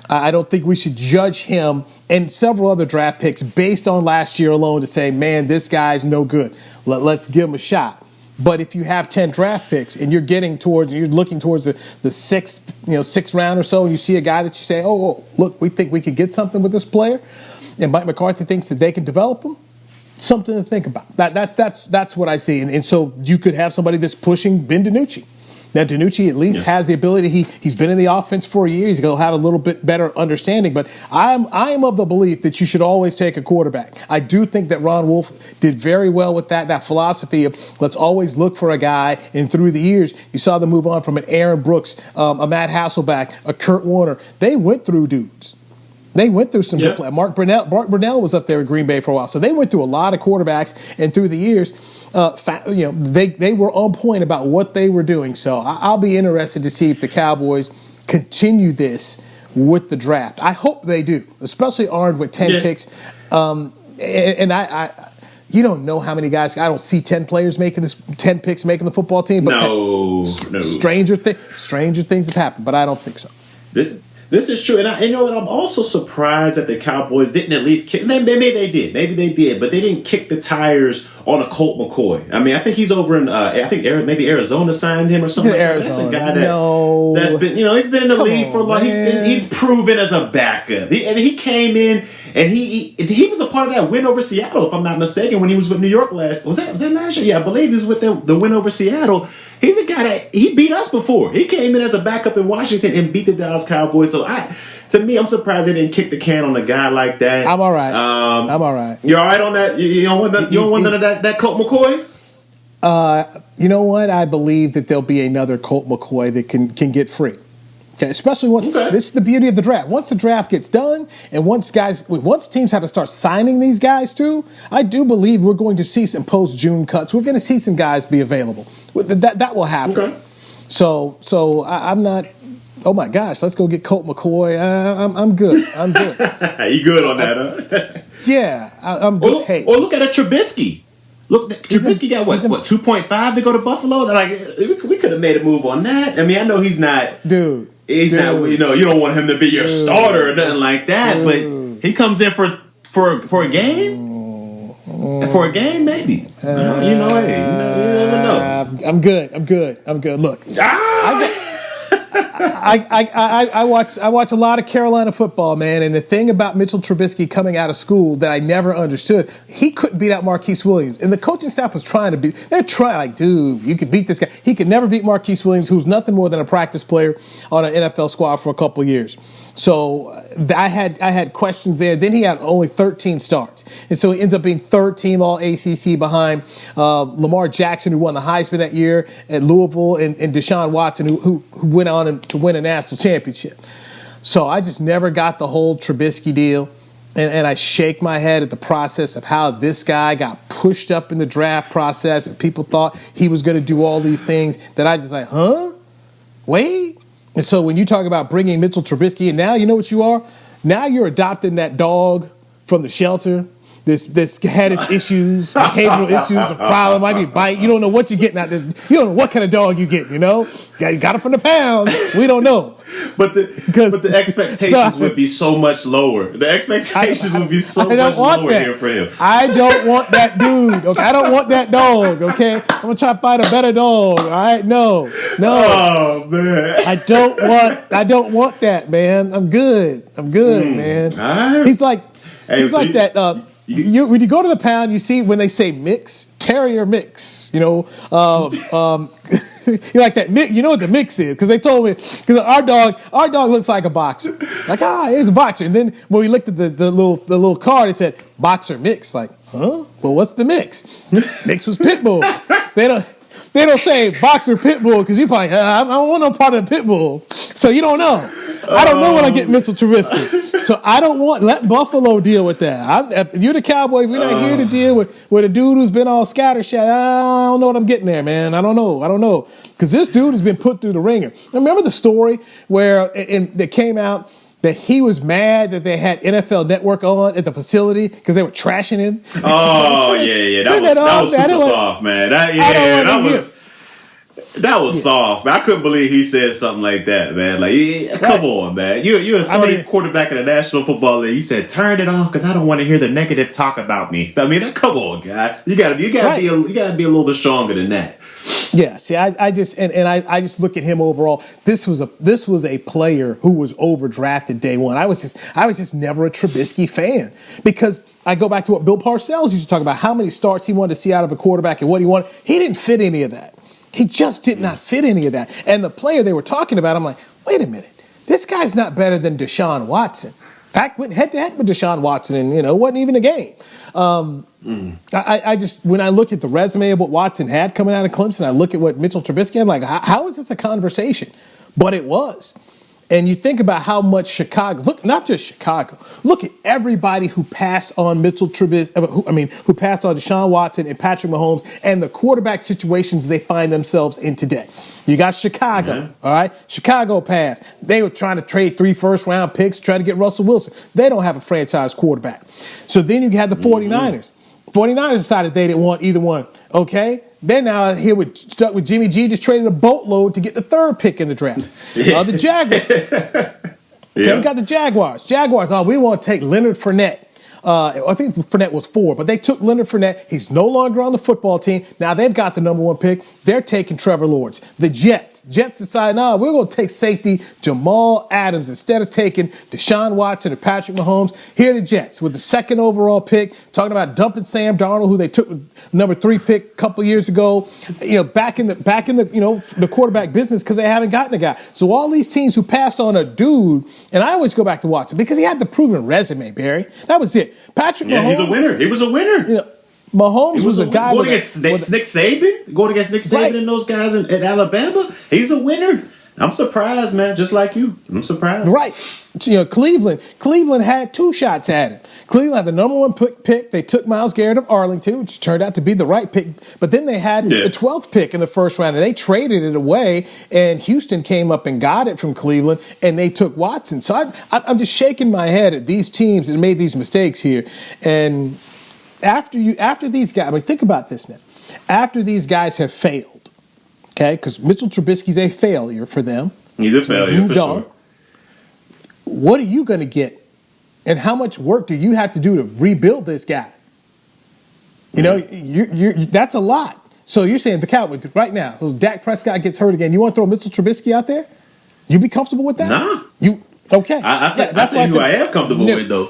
I don't think we should judge him and several other draft picks based on last year alone to say, man, this guy's no good. Let's give him a shot. But if you have 10 draft picks and you're looking towards the sixth round or so, and you see a guy that you say, oh, look, we think we could get something with this player, and Mike McCarthy thinks that they can develop him, something to think about. That's what I see. And so you could have somebody that's pushing Ben DiNucci. Now, DiNucci at least has the ability. He's been in the offense for a year. He's going to have a little bit better understanding. But I am of the belief that you should always take a quarterback. I do think that Ron Wolf did very well with that philosophy of let's always look for a guy. And through the years, you saw them move on from an Aaron Brooks, a Matt Hasselbeck, a Kurt Warner. They went through dudes. They went through some good play. Mark Brunell was up there at Green Bay for a while. So they went through a lot of quarterbacks. And through the years, they were on point about what they were doing. So I'll be interested to see if the Cowboys continue this with the draft. I hope they do, especially armed with 10 picks. And I you don't know how many guys. I don't see 10 players making 10 picks making the football team. But no. Stranger things have happened, but I don't think so. This is true, and I'm also surprised that the Cowboys didn't at least kick. Maybe they did, but they didn't kick the tires on a Colt McCoy. I mean, I think he's over in. Maybe Arizona signed him or something. That's a guy that's been. He's been in the league for a long. He's proven as a backup. He came in and he was a part of that win over Seattle, if I'm not mistaken, when he was with New York last. Was that last year? Yeah, I believe he was with the win over Seattle. He's a guy that he beat us before. He came in as a backup in Washington and beat the Dallas Cowboys. So to me, I'm surprised they didn't kick the can on a guy like that. I'm all right. I'm all right. You're all right on that? You don't want none of that Colt McCoy? You know what? I believe that there'll be another Colt McCoy that can get free. Okay, especially once this is the beauty of the draft. Once the draft gets done, and once teams have to start signing these guys too, I do believe we're going to see some post-June cuts. We're going to see some guys be available. That will happen. Okay. So I'm not. Oh my gosh, let's go get Colt McCoy. I'm good. I'm good. You good on that, huh? Yeah, I'm good. Or look at a Trubisky. Look, Trubisky got what 2.5 to go to Buffalo? Like we could have made a move on that. I mean, I know he's not. Dude. He's not. You don't want him to be your starter or nothing like that. But he comes in for a game. For a game, maybe. You never know. I'm good. Look, I watch a lot of Carolina football, man, and the thing about Mitchell Trubisky coming out of school that I never understood, he couldn't beat out Marquise Williams, and the coaching staff was trying to beat. They're trying, like, dude, you could beat this guy. He could never beat Marquise Williams, who's nothing more than a practice player on an NFL squad for a couple of years. So I had questions there. Then he had only 13 starts. And so he ends up being third team all ACC behind Lamar Jackson, who won the Heisman that year at Louisville, and Deshaun Watson, who went on to win a national championship. So I just never got the whole Trubisky deal. And I shake my head at the process of how this guy got pushed up in the draft process, and people thought he was going to do all these things that I just like, huh? Wait. And so when you talk about bringing Mitchell Trubisky, and now you know what you are? Now you're adopting that dog from the shelter. This had its issues, behavioral issues, a problem, might be bite. You don't know what you're getting out this. You don't know what kind of dog you get, you know? You got it from the pound. We don't know. But the expectations would be so much lower. The expectations would be so much lower here for him. I don't want that dude. Okay, I don't want that dog. Okay, I'm gonna try to find a better dog. All right, no. Oh man, I don't want that, man. I'm good, man. Right. He's like that. When you go to the pound, you see when they say mix, terrier mix. You know, you're like that mix. You know what the mix is because they told me because our dog looks like a boxer. Like he's a boxer. And then when we looked at the little card, it said boxer mix. Like, huh? Well, what's the mix? Mix was pit bull. They don't say boxer pit bull because you probably I don't want no part of the pit bull. So you don't know. I don't know when I get Mitchell Trubisky. So I don't let Buffalo deal with that. If you're the Cowboys, we're not here to deal with a dude who's been all scattershot. I don't know what I'm getting there, man. I don't know. Because this dude has been put through the ringer. Remember the story where that came out that he was mad that they had NFL Network on at the facility because they were trashing him? Oh, yeah. That was super soft, man. That was soft. Man. I couldn't believe he said something like that, man. Like, come on, man. You're a starting quarterback in the National Football League. You said turn it off because I don't want to hear the negative talk about me. I mean, come on, guy. You gotta be a little bit stronger than that. Yeah. See, I just look at him overall. This was a player who was overdrafted day one. I was just never a Trubisky fan because I go back to what Bill Parcells used to talk about: how many starts he wanted to see out of a quarterback and what he wanted. He didn't fit any of that. He just did not fit any of that. And the player they were talking about, I'm like, wait a minute. This guy's not better than Deshaun Watson. In fact, went head-to-head with Deshaun Watson and, it wasn't even a game. I just, when I look at the resume of what Watson had coming out of Clemson, I look at what Mitchell Trubisky, I'm like, how is this a conversation? But it was. And you think about how much Chicago, look, not just Chicago, look at everybody who passed on Mitchell Trubisky, who passed on Deshaun Watson and Patrick Mahomes and the quarterback situations they find themselves in today. You got Chicago, all right? Chicago passed. They were trying to trade 3 first-round picks, try to get Russell Wilson. They don't have a franchise quarterback. So then you had the 49ers. 49ers decided they didn't want either one, okay? They're now stuck with Jimmy G, just traded a boatload to get the 3rd pick in the draft. The Jaguars. Okay, we got the Jaguars. Jaguars, we want to take Leonard Fournette. I think Fournette was 4, but they took Leonard Fournette. He's no longer on the football team. Now they've got the number 1 pick. They're taking Trevor Lawrence. The Jets decide, we're going to take safety Jamal Adams instead of taking Deshaun Watson or Patrick Mahomes. Here are the Jets with the 2nd overall pick, talking about dumping Sam Darnold, who they took number 3 pick a couple years ago. Back in the quarterback business because they haven't gotten a guy. So all these teams who passed on a dude, and I always go back to Watson because he had the proven resume, Barry. That was it. Patrick Mahomes. He's a winner. He was a winner. Mahomes was a guy going against Nick Saban. Going against Nick Saban and those guys in Alabama. He's a winner. I'm surprised, man. Just like you, I'm surprised. Right. Cleveland had 2 shots at him. Cleveland had the number 1 pick. They took Myles Garrett of Arlington, which turned out to be the right pick. But then they had the 12th pick in the first round, and they traded it away. And Houston came up and got it from Cleveland, and they took Watson. So I'm just shaking my head at these teams that made these mistakes here. And after these guys, think about this now. After these guys have failed, okay, because Mitchell Trubisky's a failure for them. He's a failure for sure. What are you going to get? And how much work do you have to do to rebuild this guy? That's a lot. So you're saying the Cowboys right now, if Dak Prescott gets hurt again, you want to throw Mitchell Trubisky out there? You be comfortable with that? Nah. Okay. That's who I am comfortable with, though.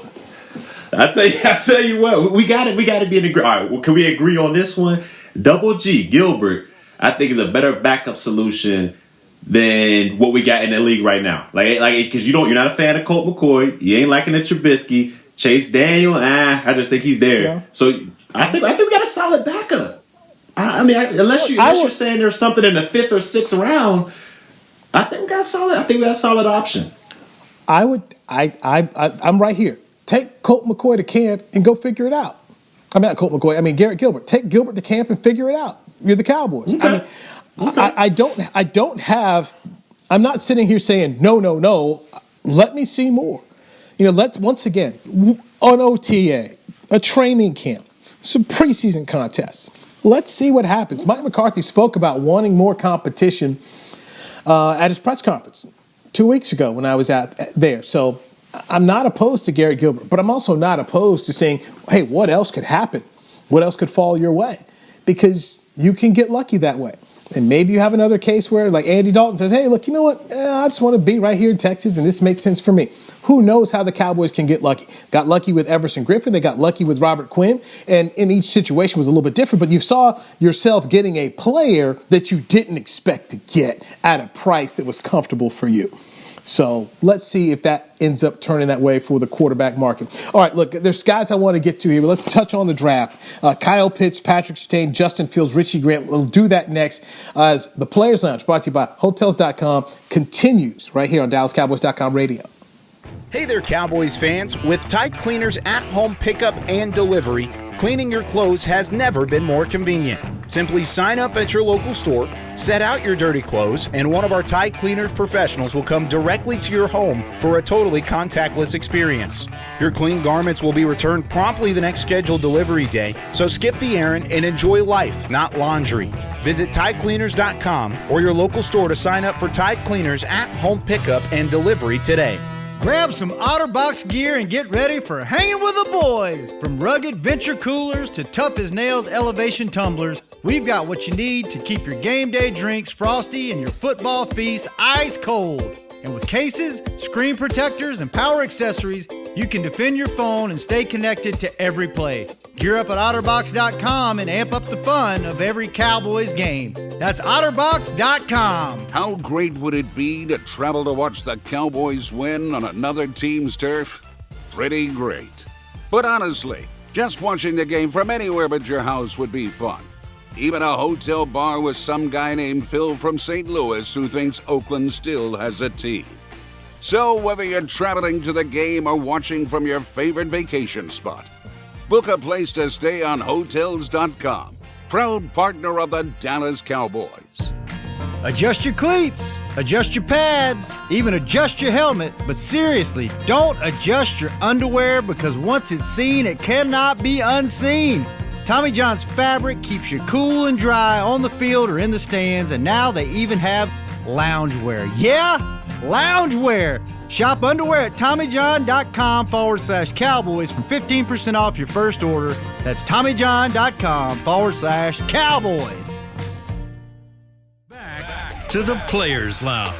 I tell you what, we got to be in agreement. All right, well, can we agree on this one? Double G, Gilbert, I think is a better backup solution than what we got in the league right now. Like because you're not a fan of Colt McCoy, you ain't liking the Trubisky, Chase Daniel. I just think he's there. Yeah. So I think we got a solid backup. Unless you're saying there's something in the 5th or 6th round, I think we got a solid option. I'm right here. Take Colt McCoy to camp and go figure it out. Not Colt McCoy. Garrett Gilbert. Take Gilbert to camp and figure it out. You're the Cowboys. Okay. I'm not sitting here saying no. Let me see more. Let's once again an OTA, a training camp, some preseason contests. Let's see what happens. Mike McCarthy spoke about wanting more competition at his press conference 2 weeks ago when I was there. So I'm not opposed to Garrett Gilbert, but I'm also not opposed to saying, hey, what else could happen? What else could fall your way? Because you can get lucky that way. And maybe you have another case where, like Andy Dalton says, hey, look, you know what? I just want to be right here in Texas, and this makes sense for me. Who knows how the Cowboys can get lucky? Got lucky with Everson Griffin. They got lucky with Robert Quinn. And in each situation was a little bit different, but you saw yourself getting a player that you didn't expect to get at a price that was comfortable for you. So let's see if that ends up turning that way for the quarterback market. All right, look, there's guys I want to get to here, but let's touch on the draft. Kyle Pitts, Patrick Surtain, Justin Fields, Richie Grant. We'll do that next as the Players Lounge, brought to you by Hotels.com, continues right here on DallasCowboys.com radio. Hey there, Cowboys fans. With Tide Cleaners at-home pickup and delivery, cleaning your clothes has never been more convenient. Simply sign up at your local store, set out your dirty clothes, and one of our Tide Cleaners professionals will come directly to your home for a totally contactless experience. Your clean garments will be returned promptly the next scheduled delivery day, so skip the errand and enjoy life, not laundry. Visit TideCleaners.com or your local store to sign up for Tide Cleaners at-home pickup and delivery today. Grab some OtterBox gear and get ready for hanging with the boys. From rugged venture coolers to tough as nails elevation tumblers, we've got what you need to keep your game day drinks frosty and your football feast ice cold. And with cases, screen protectors, and power accessories, you can defend your phone and stay connected to every play. Gear up at OtterBox.com and amp up the fun of every Cowboys game. That's OtterBox.com. How great would it be to travel to watch the Cowboys win on another team's turf? Pretty great. But honestly, just watching the game from anywhere but your house would be fun. Even a hotel bar with some guy named Phil from St. Louis who thinks Oakland still has a team. So whether you're traveling to the game or watching from your favorite vacation spot, book a place to stay on Hotels.com, proud partner of the Dallas Cowboys. Adjust your cleats, adjust your pads, even adjust your helmet, but seriously, don't adjust your underwear because once it's seen, it cannot be unseen. Tommy John's fabric keeps you cool and dry on the field or in the stands, and now they even have loungewear. Yeah, loungewear. Shop underwear at TommyJohn.com/Cowboys for 15% off your first order. That's TommyJohn.com/Cowboys. Back to the Players Lounge.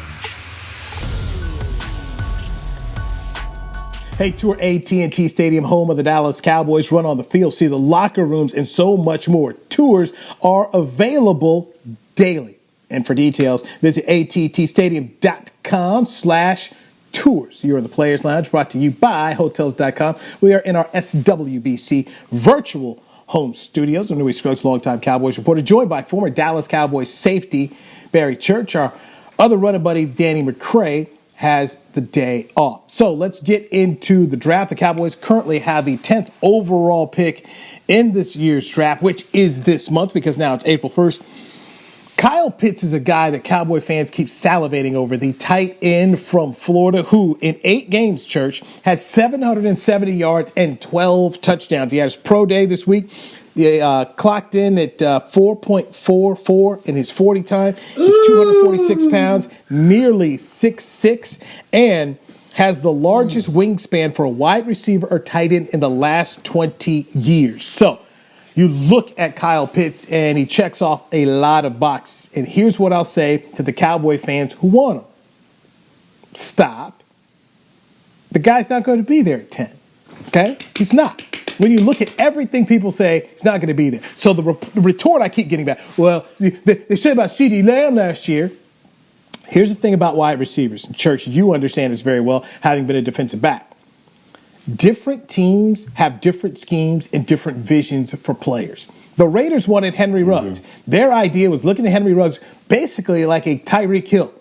Hey, tour AT&T Stadium, home of the Dallas Cowboys. Run on the field, see the locker rooms, and so much more. Tours are available daily. And for details, visit attstadium.com/tours. You're in the Players Lounge, brought to you by Hotels.com. We are in our SWBC virtual home studios. I'm Newy, Scruggs, longtime Cowboys reporter, joined by former Dallas Cowboys safety Barry Church. Our other running buddy, Danny McCray, has the day off. So let's get into the draft. The Cowboys currently have the 10th overall pick in this year's draft, which is this month because now it's April 1st. Kyle Pitts is a guy that Cowboy fans keep salivating over, the tight end from Florida who, in 8 games, Church, had 770 yards and 12 touchdowns. He had his pro day this week. He clocked in at 4.44 in his 40 time. He's 246 pounds, nearly 6'6", and has the largest wingspan for a wide receiver or tight end in the last 20 years. So you look at Kyle Pitts, and he checks off a lot of boxes. And here's what I'll say to the Cowboy fans who want him. Stop. The guy's not going to be there at 10. Okay? He's not. When you look at everything people say, he's not going to be there. So the retort I keep getting back, well, they said about CeeDee Lamb last year, Here's the thing about wide receivers. Church, you understand this very well, having been a defensive back. Different teams have different schemes and different visions for players. The Raiders wanted Henry Ruggs. Their idea was looking at Henry Ruggs basically like a Tyreek Hill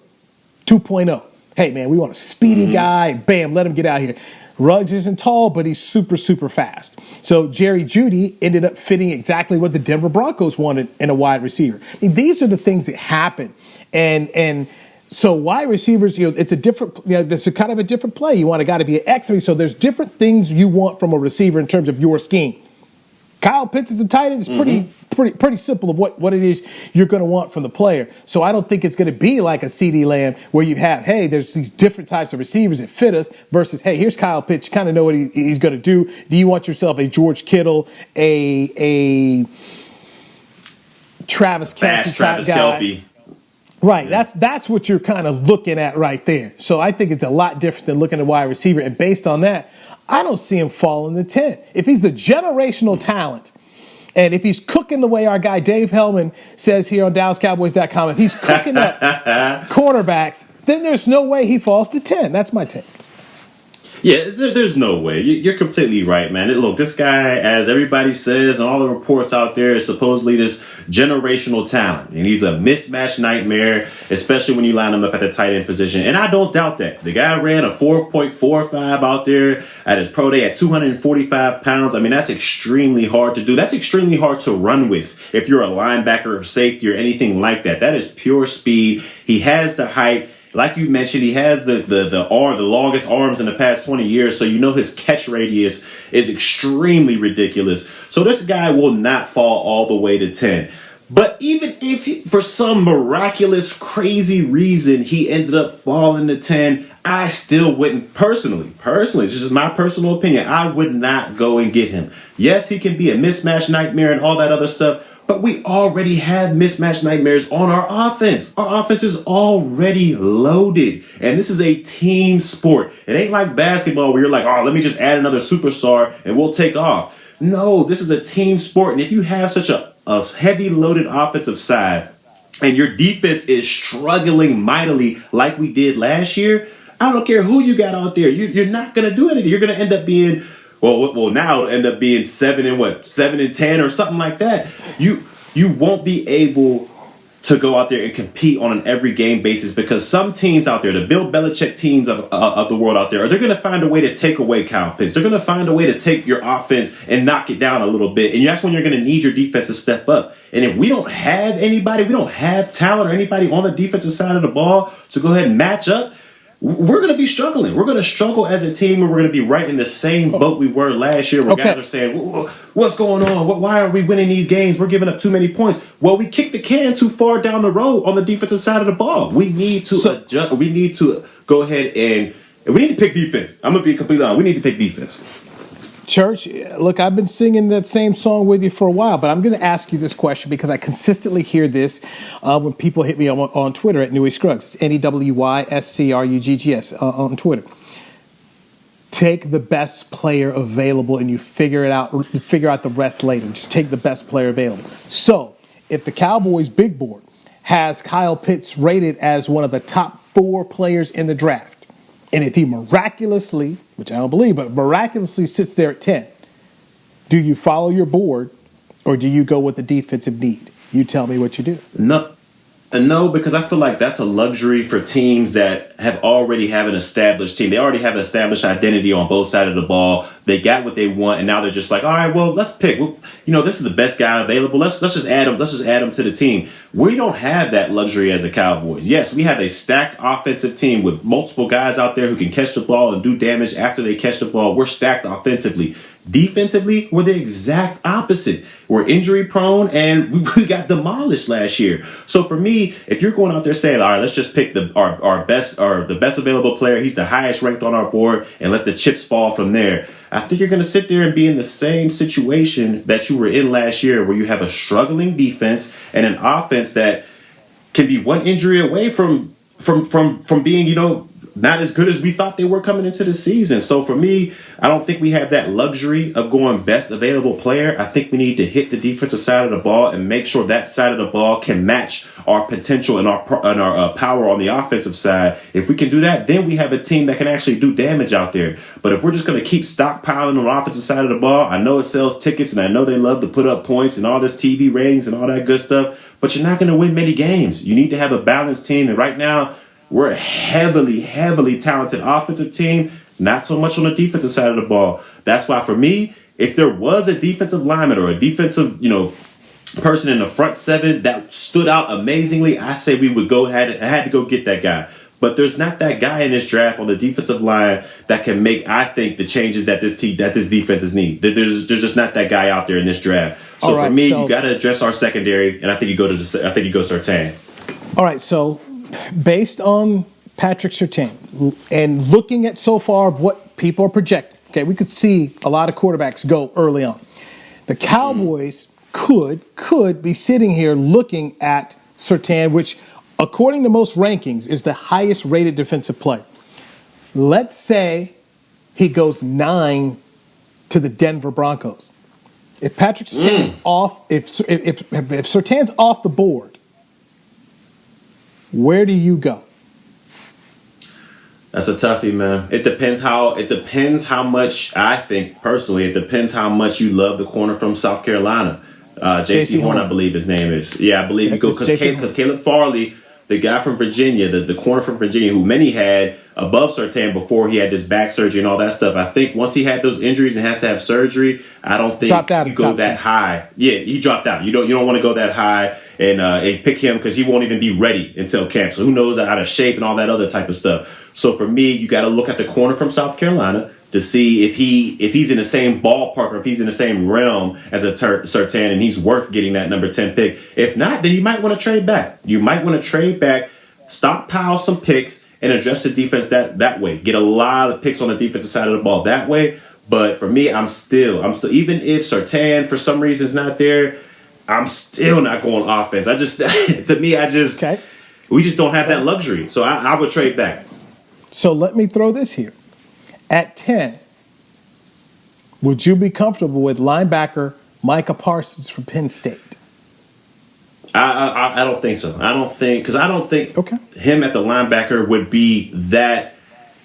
2.0. Hey, man, we want a speedy guy. Bam, let him get out here. Ruggs isn't tall, but he's super, super fast. So Jerry Jeudy ended up fitting exactly what the Denver Broncos wanted in a wide receiver. I mean, these are the things that happen. And so wide receivers, it's a different, this is kind of a different play. You want a guy to be an X-ray. So there's different things you want from a receiver in terms of your scheme. Kyle Pitts is a tight end. It's pretty simple of what it is you're going to want from the player. So I don't think it's going to be like a CeeDee Lamb where you have, hey, there's these different types of receivers that fit us versus, hey, here's Kyle Pitts. You kind of know what he's going to do. Do you want yourself a George Kittle, a Travis Kelce type guy? Kelce. Right, that's what you're kind of looking at right there. So I think it's a lot different than looking at a wide receiver. And based on that, I don't see him falling the 10. If he's the generational talent, and if he's cooking the way our guy Dave Hellman says here on DallasCowboys.com, if he's cooking up cornerbacks, then there's no way he falls to 10. That's my take. Yeah, there's no way. You're completely right, man. Look, this guy, as everybody says, and all the reports out there, is supposedly this generational talent. And he's a mismatch nightmare, especially when you line him up at the tight end position. And I don't doubt that. The guy ran a 4.45 out there at his pro day at 245 pounds. I mean, that's extremely hard to do. That's extremely hard to run with if you're a linebacker or safety or anything like that. That is pure speed. He has the height. Like you mentioned, he has the longest arms in the past 20 years, so you know his catch radius is extremely ridiculous. So this guy will not fall all the way to 10. But even if for some miraculous, crazy reason he ended up falling to 10, I still wouldn't personally, this is just my personal opinion, I would not go and get him. Yes, he can be a mismatch nightmare and all that other stuff, but we already have mismatch nightmares on our offense. Our offense is already loaded. And this is a team sport. It ain't like basketball where you're like, oh, let me just add another superstar and we'll take off. No, this is a team sport. And if you have such a heavy loaded offensive side and your defense is struggling mightily like we did last year, I don't care who you got out there. You're not going to do anything. You're going to end up being... Well, now it'll end up being 7-10 or something like that. You won't be able to go out there and compete on an every game basis because some teams out there, the Bill Belichick teams of the world out there, they're going to find a way to take away Kyle Pitts. They're going to find a way to take your offense and knock it down a little bit. And that's when you're going to need your defense to step up. And if we don't have anybody, we don't have talent or anybody on the defensive side of the ball to go ahead and match up, we're going to be struggling. We're going to struggle as a team, and we're going to be right in the same boat we were last year where guys are saying, what's going on? Why are we winning these games? We're giving up too many points. Well, we kicked the can too far down the road on the defensive side of the ball. We need to adjust. We need to go ahead and we need to pick defense. I'm going to be completely honest. We need to pick defense. Church, look, I've been singing that same song with you for a while, but I'm going to ask you this question because I consistently hear this when people hit me on Twitter at Newy Scruggs. It's NEWYSCRUGGS on Twitter. Take the best player available and you figure out the rest later. Just take the best player available. So if the Cowboys big board has Kyle Pitts rated as one of the top 4 players in the draft, and if he miraculously, which I don't believe, but miraculously sits there at 10, do you follow your board or do you go with the defensive need? You tell me what you do. No, because I feel like that's a luxury for teams that already have an established team. They already have an established identity on both sides of the ball. They got what they want, and now they're just like, all right, well, let's pick. This is the best guy available. Let's just add him. Let's just add him to the team. We don't have that luxury as the Cowboys. Yes, we have a stacked offensive team with multiple guys out there who can catch the ball and do damage after they catch the ball. We're stacked offensively. Defensively, we're the exact opposite. We're injury prone and we got demolished last year. So for me, if you're going out there saying, all right, let's just pick the best available player, he's the highest ranked on our board, and let the chips fall from there, I think you're going to sit there and be in the same situation that you were in last year where you have a struggling defense and an offense that can be one injury away from being, not as good as we thought they were coming into the season. So for me, I don't think we have that luxury of going best available player. I think we need to hit the defensive side of the ball and make sure that side of the ball can match our potential and our power on the offensive side. If we can do that, then we have a team that can actually do damage out there. But if we're just going to keep stockpiling on the offensive side of the ball, I know it sells tickets and I know they love to put up points and all this TV ratings and all that good stuff, but you're not going to win many games. You need to have a balanced team. And right now, we're a heavily, heavily talented offensive team, not so much on the defensive side of the ball. That's why, for me, if there was a defensive lineman or a defensive, person in the front seven that stood out amazingly, I say we would had to go get that guy. But there's not that guy in this draft on the defensive line that can make, I think, the changes that this defenses need. There's just not that guy out there in this draft. So for me, you got to address our secondary, and I think you go Surtain. All right, so based on Patrick Surtain and looking at so far of what people are projecting, okay, we could see a lot of quarterbacks go early on. The Cowboys could be sitting here looking at Surtain, which, according to most rankings, is the highest rated defensive player. Let's say he goes 9 to the Denver Broncos. If Patrick Surtain's off, if Surtain's off the board, where do you go? That's a toughie, man. It depends how much, I think personally, it depends how much you love the corner from South Carolina. J.C. Horn, I believe his name is. Yeah, I believe he goes because Caleb Farley, the guy from Virginia, the corner from Virginia, who many had above Surtain before he had this back surgery and all that stuff. I think once he had those injuries and has to have surgery, I don't think you go that high. Yeah, he dropped out. You don't want to go that high and pick him because he won't even be ready until camp. So who knows, out of shape and all that other type of stuff. So for me, you got to look at the corner from South Carolina to see if he's in the same ballpark or if he's in the same realm as a Surtain and he's worth getting that number 10 pick. If not, then you might want to trade back. Stockpile some picks and address the defense that way. Get a lot of picks on the defensive side of the ball that way. But for me, I'm still even if Surtain for some reason is not there, I'm still not going offense. We just don't have that luxury. So I would trade back. So let me throw this here. At 10, would you be comfortable with linebacker Micah Parsons from Penn State? I don't think so. I don't think him at the linebacker would be that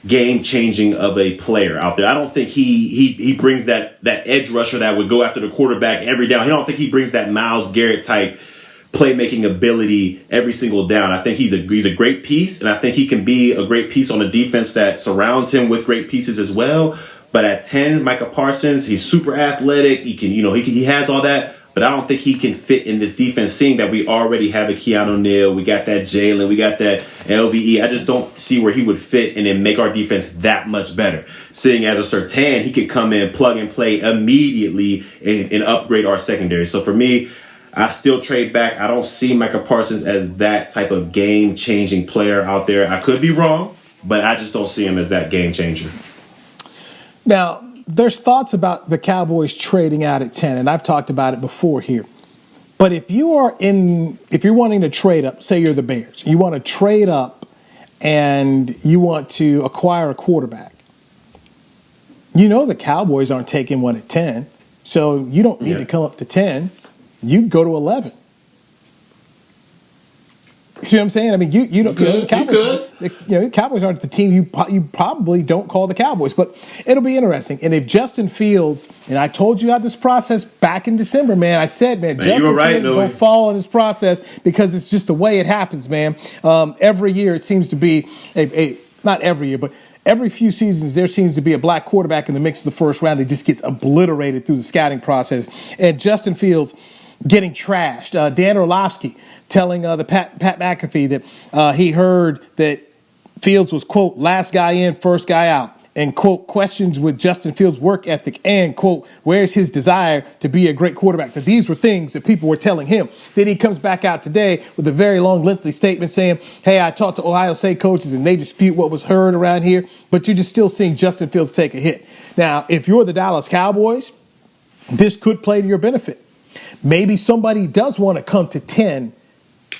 game-changing of a player out there. I don't think he brings that edge rusher that would go after the quarterback every down. I don't think he brings that Myles Garrett type playmaking ability every single down. I think he's a great piece, and I think he can be a great piece on a defense that surrounds him with great pieces as well. But at 10, Micah Parsons, he's super athletic. He can, he has all that, but I don't think he can fit in this defense, seeing that we already have a Keanu Neal, we got that Jalen, we got that LVE. I just don't see where he would fit and then make our defense that much better. Seeing as a Surtain, he could come in, plug and play immediately and upgrade our secondary. So for me, I still trade back. I don't see Micah Parsons as that type of game-changing player out there. I could be wrong, but I just don't see him as that game changer. Now, there's thoughts about the Cowboys trading out at 10, and I've talked about it before here. But if you're wanting to trade up, say you're the Bears, you want to trade up and you want to acquire a quarterback, the Cowboys aren't taking one at 10, so you don't need to come up to 10. You go to 11. See what I'm saying? I mean, the Cowboys. The Cowboys aren't the team you probably don't call the Cowboys, but it'll be interesting. And if Justin Fields, and I told you about this process back in December, man, I said, Justin Fields is going to fall in this process because it's just the way it happens, man. Every year it seems to be not every year, but every few seasons there seems to be a black quarterback in the mix of the first round that just gets obliterated through the scouting process. And Justin Fields getting trashed. Dan Orlovsky telling the Pat McAfee that he heard that Fields was, quote, last guy in, first guy out, and, quote, questions with Justin Fields' work ethic and, quote, where's his desire to be a great quarterback. That these were things that people were telling him. Then he comes back out today with a very long, lengthy statement saying, hey, I talked to Ohio State coaches and they dispute what was heard around here, but you're just still seeing Justin Fields take a hit. Now, if you're the Dallas Cowboys, this could play to your benefit. Maybe somebody does want to come to 10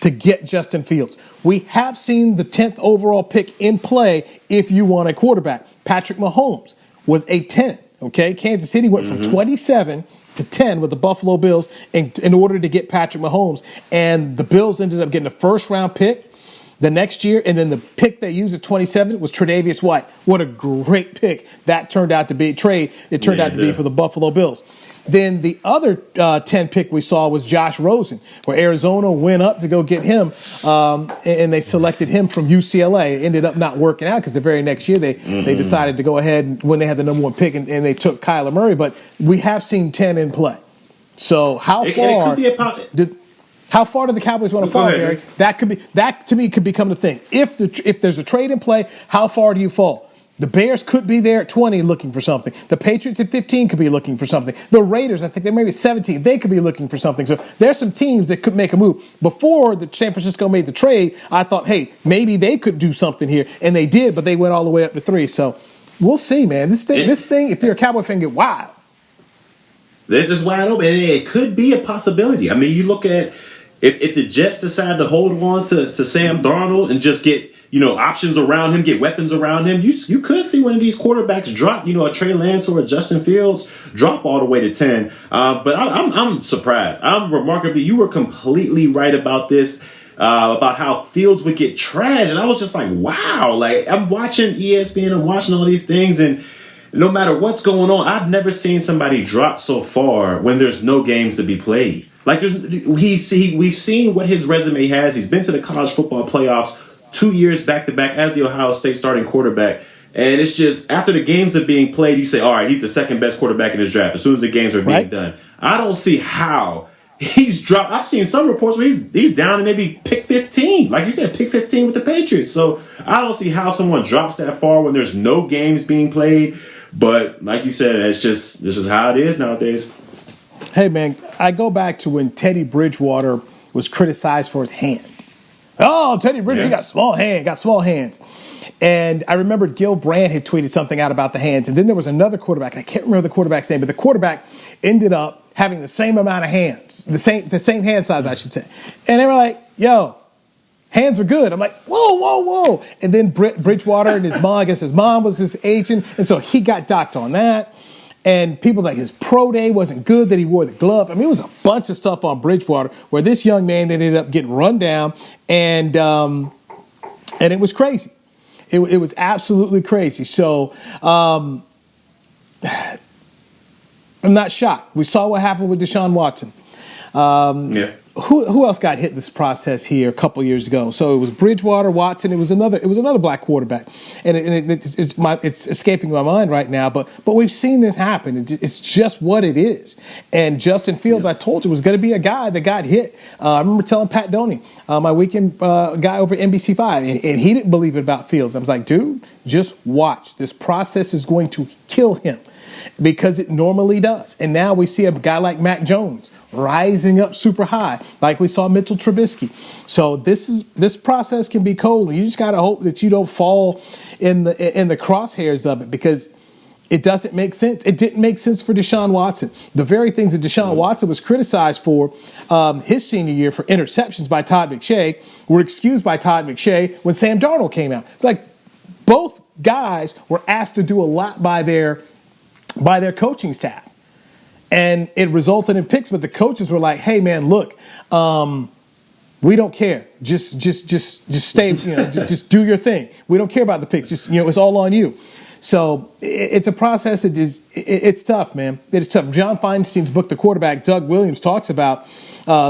to get Justin Fields. We have seen the 10th overall pick in play if you want a quarterback. Patrick Mahomes was a 10, okay? Kansas City went from 27 to 10 with the Buffalo Bills in order to get Patrick Mahomes. And the Bills ended up getting a first-round pick the next year, and then the pick they used at 27 was Tre'Davious White. What a great pick that turned out to be. It turned out to be for the Buffalo Bills. Then the other 10 pick we saw was Josh Rosen, where Arizona went up to go get him, and they selected him from UCLA. It ended up not working out because the very next year they decided to go ahead when they had the number 1 pick, and they took Kyler Murray. But we have seen 10 in play. So how far do the Cowboys want to fall, Barry? That to me could become the thing. If there's a trade in play, how far do you fall? The Bears could be there at 20 looking for something. The Patriots at 15 could be looking for something. The Raiders, I think they're maybe 17. They could be looking for something. So there's some teams that could make a move. Before the San Francisco made the trade, I thought, hey, maybe they could do something here. And they did, but they went all the way up to 3. So we'll see, man. This thing, if you're a Cowboy fan, get wild. This is wide open. And it could be a possibility. I mean, you look at if the Jets decide to hold on to Sam Darnold and just get options around him, get weapons around him, you could see one of these quarterbacks drop, a Trey Lance or a Justin Fields drop all the way to 10. But I'm surprised. You were completely right about this, about how Fields would get trashed. And I was just like, wow, like I'm watching ESPN, I'm watching all these things, and no matter what's going on, I've never seen somebody drop so far when there's no games to be played. Like we've seen what his resume has. He's been to the college football playoffs 2 years back to back as the Ohio State starting quarterback. And it's just after the games are being played, you say, all right, he's the second best quarterback in his draft as soon as the games are being done. I don't see how he's dropped. I've seen some reports where he's down to maybe pick 15. Like you said, pick 15 with the Patriots. So I don't see how someone drops that far when there's no games being played. But like you said, this is how it is nowadays. Hey, man, I go back to when Teddy Bridgewater was criticized for his hands. Oh, Teddy Bridgewater, he got small hands. And I remember Gil Brandt had tweeted something out about the hands. And then there was another quarterback, and I can't remember the quarterback's name, but the quarterback ended up having the same amount of hands, the same hand size, I should say. And they were like, yo, hands are good. I'm like, whoa. And then Bridgewater and his mom, I guess his mom was his agent. And so he got docked on that. And people like his pro day wasn't good, that he wore the glove. I mean, it was a bunch of stuff on Bridgewater where this young man ended up getting run down, and it was crazy. It was absolutely crazy. So I'm not shocked. We saw what happened with Deshaun Watson. Who else got hit this process here a couple years ago? So it was Bridgewater, Watson. It was another black quarterback, and it's escaping my mind right now. But we've seen this happen. It's just what it is. And Justin Fields, I told you, was going to be a guy that got hit. I remember telling Pat Doney, my weekend guy over at NBC5, and he didn't believe it about Fields. I was like, dude, just watch. This process is going to kill him, because it normally does. And now we see a guy like Mac Jones rising up super high, like we saw Mitchell Trubisky. So this process can be cold. You just got to hope that you don't fall in the crosshairs of it, because it doesn't make sense. It didn't make sense for Deshaun Watson. The very things that Deshaun Watson was criticized for his senior year for interceptions by Todd McShay were excused by Todd McShay when Sam Darnold came out. It's like both guys were asked to do a lot by their coaching staff. And it resulted in picks, but the coaches were like, hey, man, look, we don't care. Just stay, just do your thing. We don't care about the picks. Just, it's all on you. So it's a process that it's tough, man. It's tough. John Feinstein's book, The Quarterback, Doug Williams talks about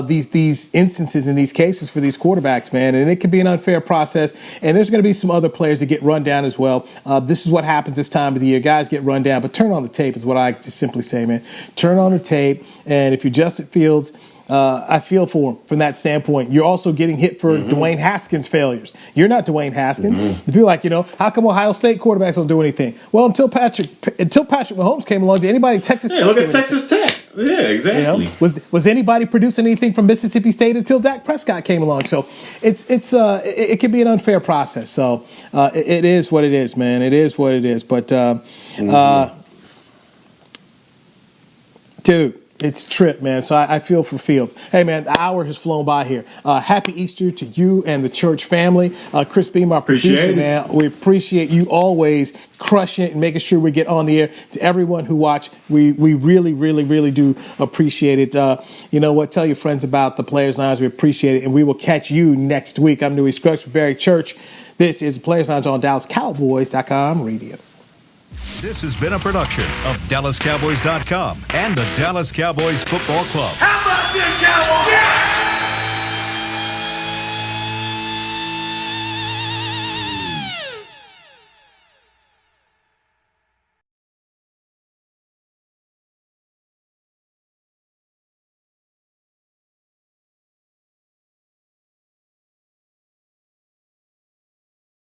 these instances in these cases for these quarterbacks, man. And it can be an unfair process. And there's going to be some other players that get run down as well. This is what happens this time of the year. Guys get run down, but turn on the tape is what I just simply say, man. Turn on the tape. And if you're Justin Fields, I feel for him from that standpoint. You're also getting hit for Dwayne Haskins' failures. You're not Dwayne Haskins. The people are like, how come Ohio State quarterbacks don't do anything? Well, until Patrick Mahomes came along, did anybody at Texas Tech? Yeah, look at Texas Tech. Yeah, exactly. Was anybody producing anything from Mississippi State until Dak Prescott came along? So it can be an unfair process. So it is what it is, man. It is what it is. But dude. It's a trip, man. So I feel for Fields. Hey, man, the hour has flown by here. Happy Easter to you and the church family. Chris Beam, our producer, man. We appreciate you always crushing it and making sure we get on the air. To everyone who watch, we really, really, really do appreciate it. You know what? Tell your friends about the Players Lounge. We appreciate it. And we will catch you next week. I'm Newy Scruggs for Barry Church. This is Players Lounge on DallasCowboys.com radio. This has been a production of DallasCowboys.com and the Dallas Cowboys Football Club.